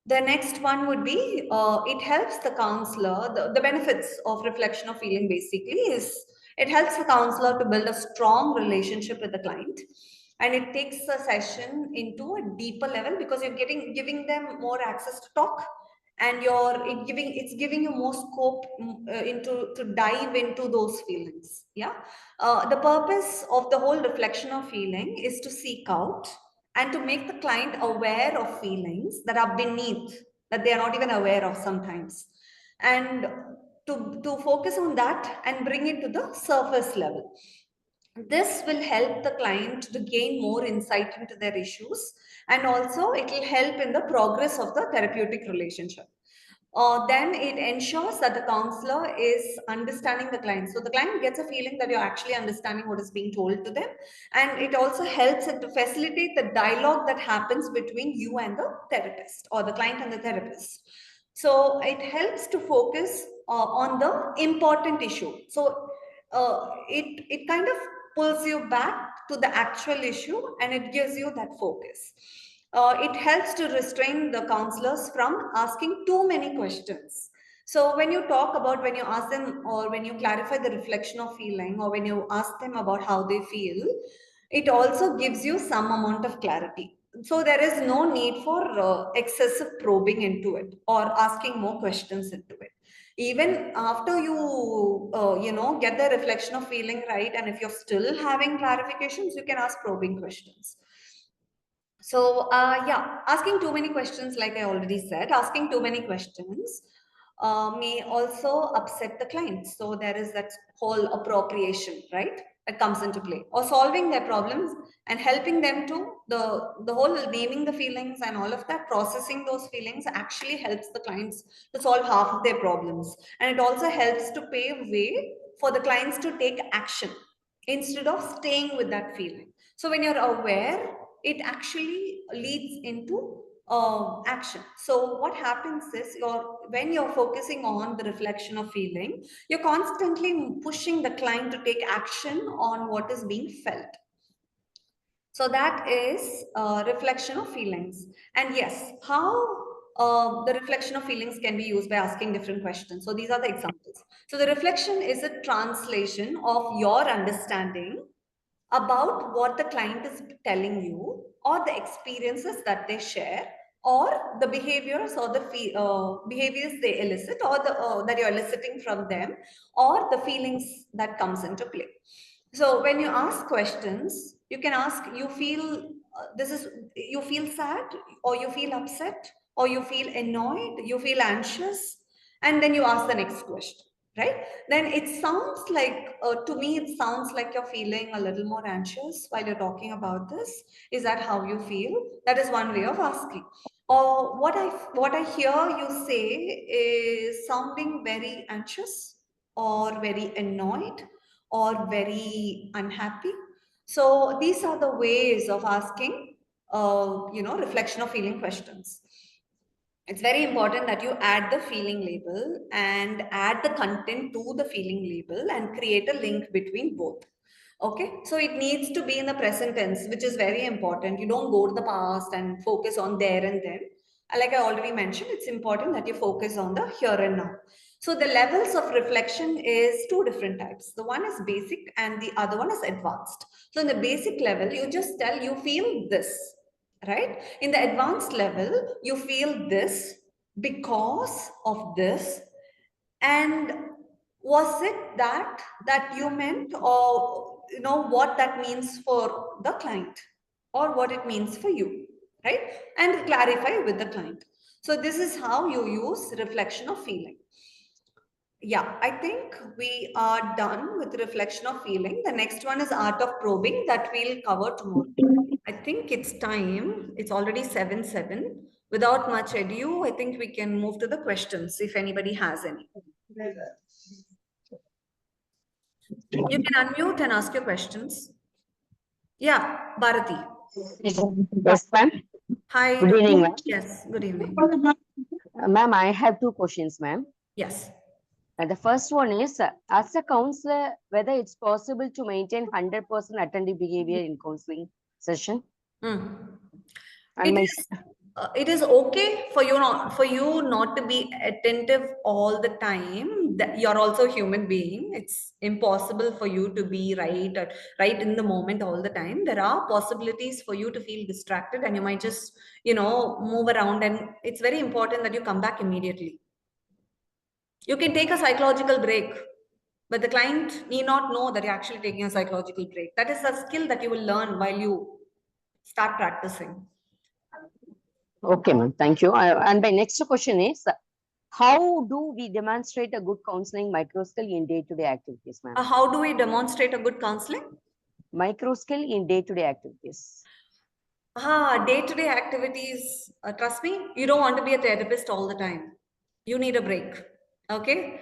The next one would be, it helps the counselor, the benefits of reflection of feeling basically is, it helps the counselor to build a strong relationship with the client, and it takes the session into a deeper level because you're giving them more access to talk, and it's giving you more scope into to dive into those feelings. Yeah, the purpose of the whole reflection of feeling is to seek out and to make the client aware of feelings that are beneath, that they are not even aware of sometimes, and to focus on that and bring it to the surface level. This will help the client to gain more insight into their issues, and also it will help in the progress of the therapeutic relationship. then it ensures that the counselor is understanding the client. So the client gets a feeling that you're actually understanding what is being told to them. And it also helps it to facilitate the dialogue that happens between you and the therapist, or the client and the therapist. So it helps to focus on the important issue. So it kind of pulls you back to the actual issue, and it gives you that focus. It helps to restrain the counselors from asking too many questions. So when you talk about, when you ask them, or when you clarify the reflection of feeling, or when you ask them about how they feel, it also gives you some amount of clarity. So there is no need for excessive probing into it or asking more questions into it. Even after you, get the reflection of feeling right, and if you're still having clarifications, you can ask probing questions. So yeah, asking too many questions, like I already said, asking too many questions may also upset the client. So there is that whole appropriation, right, that comes into play, or solving their problems and helping them to the whole naming the feelings and all of that, processing those feelings actually helps the clients to solve half of their problems. And it also helps to pave way for the clients to take action instead of staying with that feeling. So when you're aware, it actually leads into action. So what happens is, when you're focusing on the reflection of feeling, you're constantly pushing the client to take action on what is being felt. So that is reflection of feelings. And yes, how the reflection of feelings can be used by asking different questions. So these are the examples. So the reflection is a translation of your understanding about what the client is telling you, or the experiences that they share, or the behaviors, or the behaviors they elicit, or that you're eliciting from them, or the feelings that comes into play. So when you ask questions, you can ask, you feel you feel sad, or you feel upset, or you feel annoyed, you feel anxious, and then you ask the next question, right? Then it sounds like, to me, it sounds like you're feeling a little more anxious while you're talking about this. Is that how you feel? That is one way of asking. Or what I hear you say is sounding very anxious, or very annoyed, or very unhappy. So these are the ways of asking, reflection of feeling questions. It's very important that you add the feeling label and add the content to the feeling label and create a link between both. Okay, so it needs to be in the present tense, which is very important. You don't go to the past and focus on there and then. Like I already mentioned, it's important that you focus on the here and now. So the levels of reflection is two different types. The one is basic and the other one is advanced. So in the basic level, you just tell you feel this, right? In the advanced level, you feel this because of this. And was it that you meant, or what that means for the client, or what it means for you, right? And clarify with the client. So this is how you use reflection of feeling. Yeah, I think we are done with reflection of feeling. The next one is art of probing, that we'll cover tomorrow. I think it's time. It's already 7:07. Without much ado, I think we can move to the questions if anybody has any. You can unmute and ask your questions. Yeah, Bharati. Yes, ma'am. Hi. Good evening, ma'am. Yes, good evening. Ma'am, I have two questions, ma'am. Yes. The first one is, as a counselor, whether it's possible to maintain 100% attentive behavior in counseling session. And It is okay for you not to be attentive all the time. That you're also a human being. It's impossible for you to be right in the moment all the time. There are possibilities for you to feel distracted, and you might just move around, and it's very important that you come back immediately. You can take a psychological break, but the client need not know that you're actually taking a psychological break. That is a skill that you will learn while you start practicing. Okay, ma'am. Thank you. And my next question is, how do we demonstrate a good counseling micro skill in day-to-day activities, ma'am? How do we demonstrate a good counseling? Micro skill in day-to-day activities. Day-to-day activities, trust me, you don't want to be a therapist all the time. You need a break. Okay.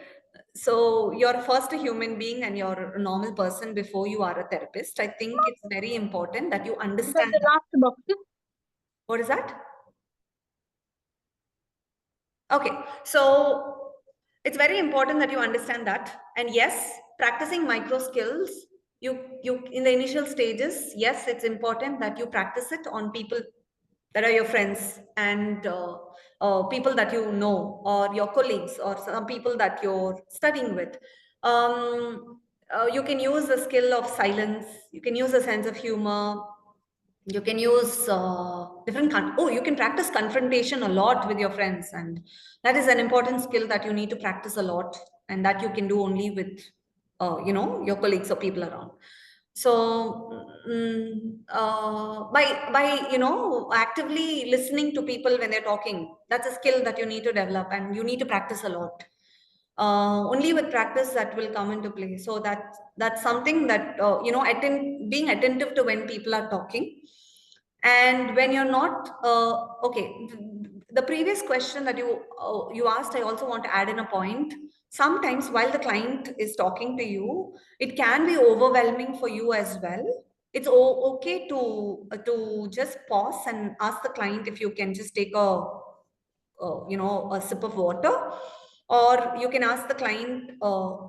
So you're first a human being and you're a normal person before you are a therapist. I think it's very important that you understand The that. last box. What is that? Okay, so it's very important that you understand that. And yes, practicing micro skills, you in the initial stages, yes, it's important that you practice it on people that are your friends and people that you know, or your colleagues, or some people that you're studying with. You can use the skill of silence. You can use a sense of humor. You can use you can practice confrontation a lot with your friends, and that is an important skill that you need to practice a lot, and that you can do only with your colleagues or people around. So by actively listening to people when they're talking, that's a skill that you need to develop, and you need to practice a lot. Only with practice that will come into play. So that's something that being attentive to when people are talking. And when you're not okay, the previous question that you asked, I also want to add in a point. Sometimes while the client is talking to you, it can be overwhelming for you as well. It's okay to just pause and ask the client if you can just take a sip of water, or you can ask the client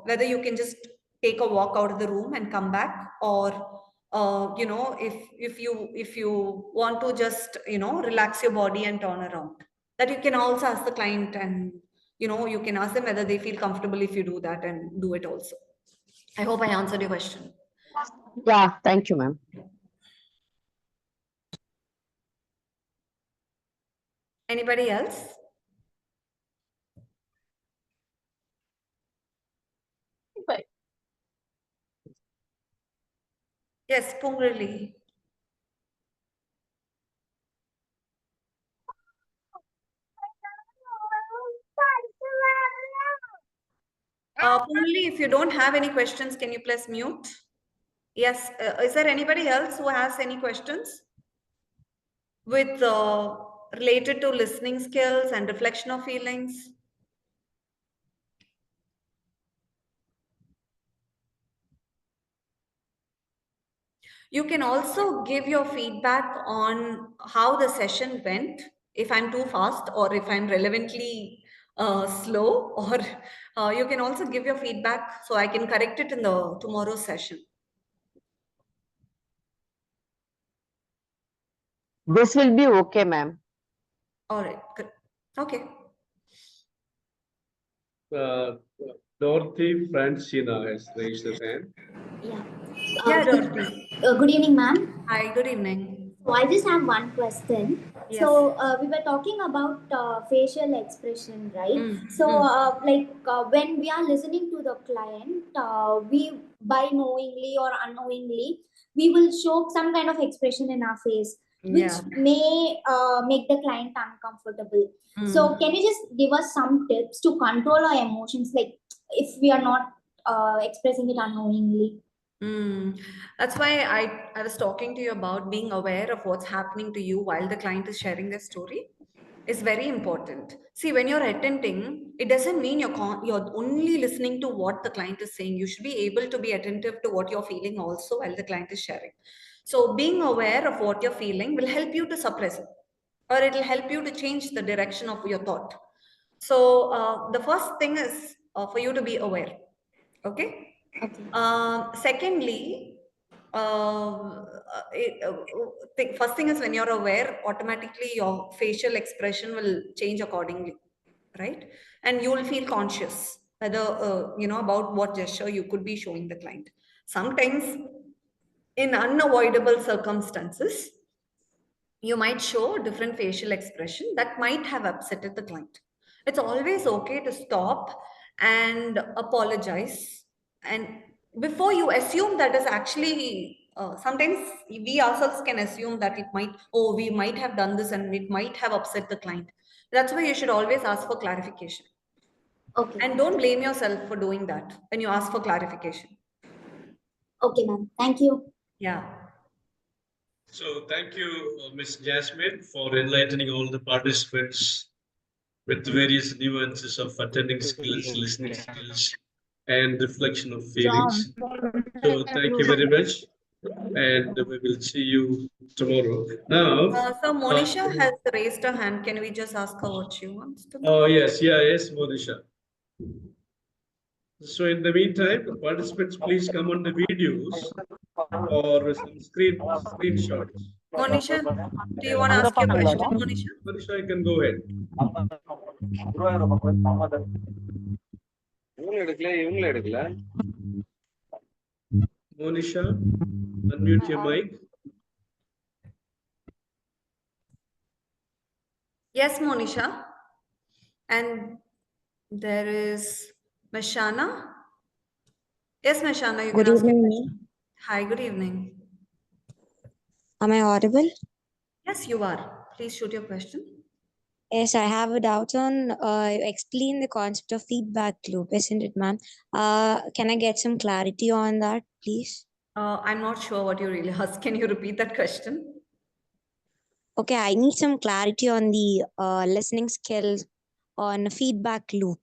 whether you can just take a walk out of the room and come back, or if you want to just relax your body and turn around, that you can also ask the client, and you can ask them whether they feel comfortable if you do that, and do it also. I hope I answered your question. Yeah, thank you, ma'am. Anybody else? Yes, Pungrali. Pungrali, if you don't have any questions, can you please mute? Yes. Is there anybody else who has any questions with related to listening skills and reflection of feelings? You can also give your feedback on how the session went, if I'm too fast or if I'm relevantly slow, or you can also give your feedback so I can correct it in the tomorrow's session. This will be okay, ma'am. All right, good. Okay. Dorothy Francina has raised her hand. Yeah, Dorothy. Good evening, ma'am. Hi, good evening. So I just have one question. Yes. So we were talking about facial expression, right? When we are listening to the client, we by knowingly or unknowingly, we will show some kind of expression in our face, which may make the client uncomfortable. So can you just give us some tips to control our emotions, like if we are not expressing it unknowingly? That's why I was talking to you about being aware of what's happening to you while the client is sharing their story is very important. See, when you're attending, it doesn't mean you're only listening to what the client is saying. You should be able to be attentive to what you're feeling also while the client is sharing. So being aware of what you're feeling will help you to suppress it, or it'll help you to change the direction of your thought. So the first thing is for you to be aware. Okay. Secondly, first thing is, when you're aware, automatically your facial expression will change accordingly, right? And you will feel conscious whether about what gesture you could be showing the client. Sometimes, in unavoidable circumstances, you might show different facial expression that might have upset the client. It's always okay to stop and apologize, and before you assume that is actually sometimes we ourselves can assume that we might have done this and it might have upset the client. That's why you should always ask for clarification. Okay. And don't blame yourself for doing that when you ask for clarification. Okay, ma'am. Thank you. Yeah. So thank you, Ms. Jasmine, for enlightening all the participants with various nuances of attending skills, listening skills, and reflection of feelings. So thank you very much, and we will see you tomorrow. Now, So Monisha has raised her hand. Can we just ask her what she wants to know? oh yes, yes, Monisha. So in the meantime, the participants, please come on the videos or some screenshots. Monisha, do you want to ask your question, Monisha? Monisha, you can go ahead. Monisha, unmute your mic. Yes, Monisha. And there is Mashana. Yes, Mashana, you Good can ask your evening, question. ma'am. Hi, good evening. Am I audible? Yes, you are. Please shoot your question. Yes, I have a doubt on explain the concept of feedback loop, isn't it, ma'am? Can I get some clarity on that, please? I'm not sure what you really asked. Can you repeat that question? Okay, I need some clarity on the listening skills on feedback loop.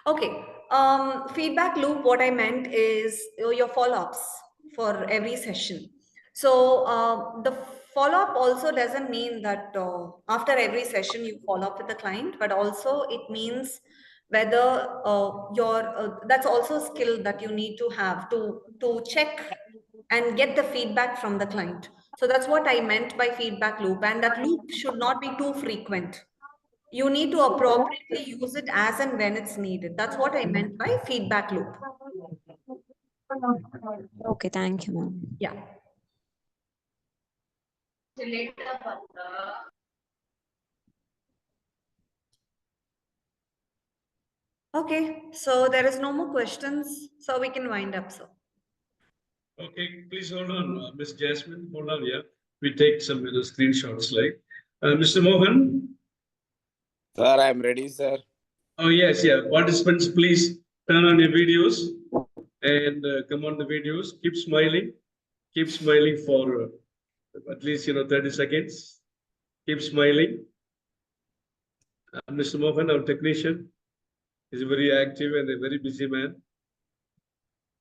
Okay. Feedback loop, what I meant is your follow-ups for every session. So the follow-up also doesn't mean that after every session you follow up with the client, but also it means whether that's also a skill that you need to have to check and get the feedback from the client. So that's what I meant by feedback loop, and that loop should not be too frequent. You need to appropriately use it as and when it's needed. That's what I meant by feedback loop. Okay, thank you, ma'am. Yeah. Okay, so there is no more questions, so we can wind up, so. Okay, please hold on, Miss Jasmine, hold on, yeah. We take some screenshots, like. Mr. Mohan? Sir, I'm ready, sir. Oh, yes, yeah. Participants, please turn on your videos and come on the videos. Keep smiling. Keep smiling for at least, 30 seconds. Keep smiling. Mr. Mohan, our technician, is very active and a very busy man.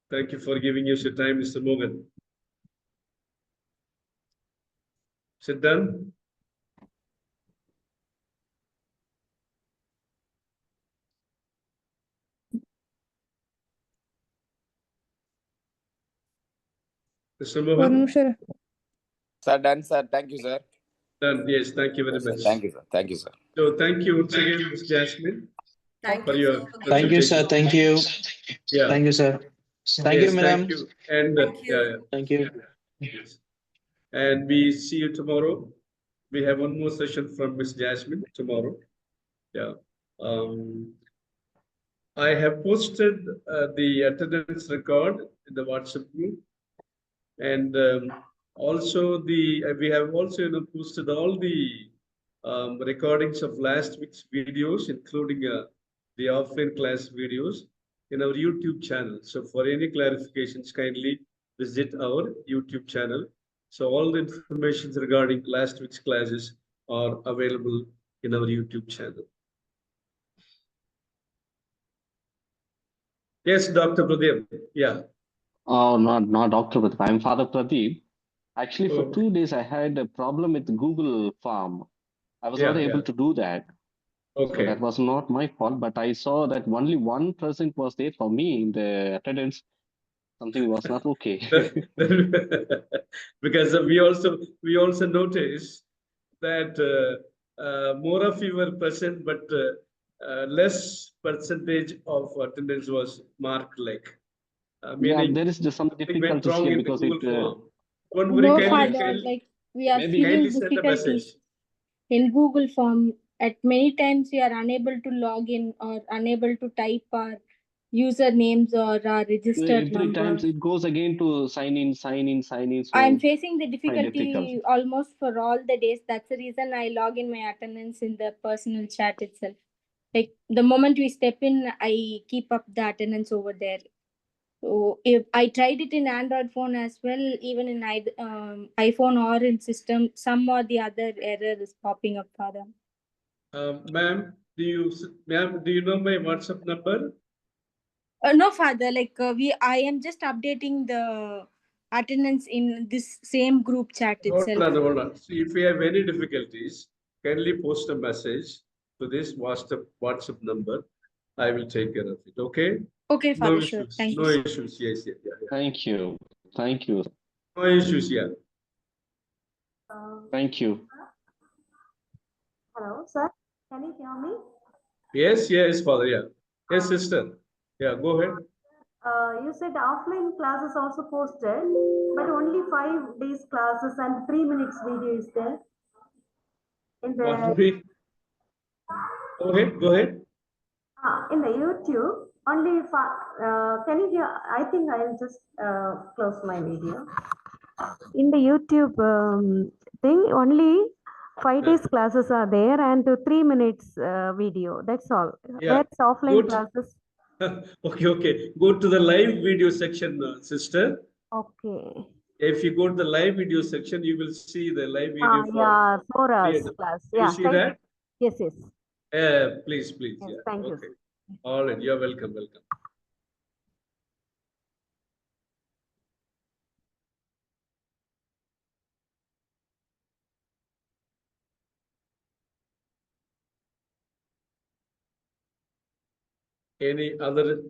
Thank you for giving us your time, Mr. Mohan. Sit down. Mr. Mohan? Sir, done, sir. Thank you, sir. Done. Yes, thank you very Yes, sir. much. Thank you, sir. Thank you, sir. So thank you once again, Ms. Jasmine, Thank for you, your sir, for Thank you, sir. presentation. Thank you. Yeah. Thank you, sir. Thank you, Yes, madam. thank you. And Thank you. yeah, Thank you. yes. And we see you tomorrow. We have one more session from Miss Jasmine tomorrow. Yeah. I have posted the attendance record in the WhatsApp group, and also we have also posted all the recordings of last week's videos, including the offline class videos, in our YouTube channel. So for any clarifications, kindly visit our YouTube channel. So all the information regarding last week's classes are available in our YouTube channel. Yes, Dr. Pradeep. Yeah. Oh, not Dr. Pradeep. I'm Father Pradeep. Actually, for Oh. 2 days, I had a problem with Google Form. I was not able to do that. Okay. So that was not my fault, but I saw that only 1% was there for me in the attendance. Something was not okay. Because we also noticed that more of you were present, but less percentage of attendance was marked, like meaning there is just some something went difficulties wrong here in the because Google it. form. Don't worry, No, kindly, Father, like we are maybe- feeling kindly send a difficulties message. in Google Form. At many times we are unable to log in or unable to type our usernames or our registered Every time number. it goes again to sign in. So I'm facing the quite difficulty difficult. almost for all the days. That's the reason I log in my attendance in the personal chat itself. Like the moment we step in, I keep up the attendance over there. So if I tried it in Android phone as well, even in iPhone or in system, some or the other error is popping up for them. Ma'am, Ma'am, do you know my WhatsApp number? No, father. I am just updating the attendance in this same group chat itself. Hold on. See, if you have any difficulties, kindly post a message to this WhatsApp number. I will take care of it. Okay? Okay, No father. Sure. issues. Thank No you. issues. Yes, yeah. Thank you. Thank you. No issues, yeah. Thank you. Hello, sir. Can you hear me? Yes, father, yeah. Yes, sister. Yeah, go ahead. You said offline classes also posted, but only 5 days classes and 3 minutes video is there. Pardon me? Go ahead. In the YouTube, only can you hear? I think I'll just close my video. In the YouTube thing, only 5 days classes are there and 3 minutes video. That's all. Yeah. That's offline classes. Okay. Go to the live video section, sister. Okay. If you go to the live video section, you will see the live video for us class. You see that? Yes. Please. Yes, Yeah. thank you. Okay. All right. You're welcome. Any other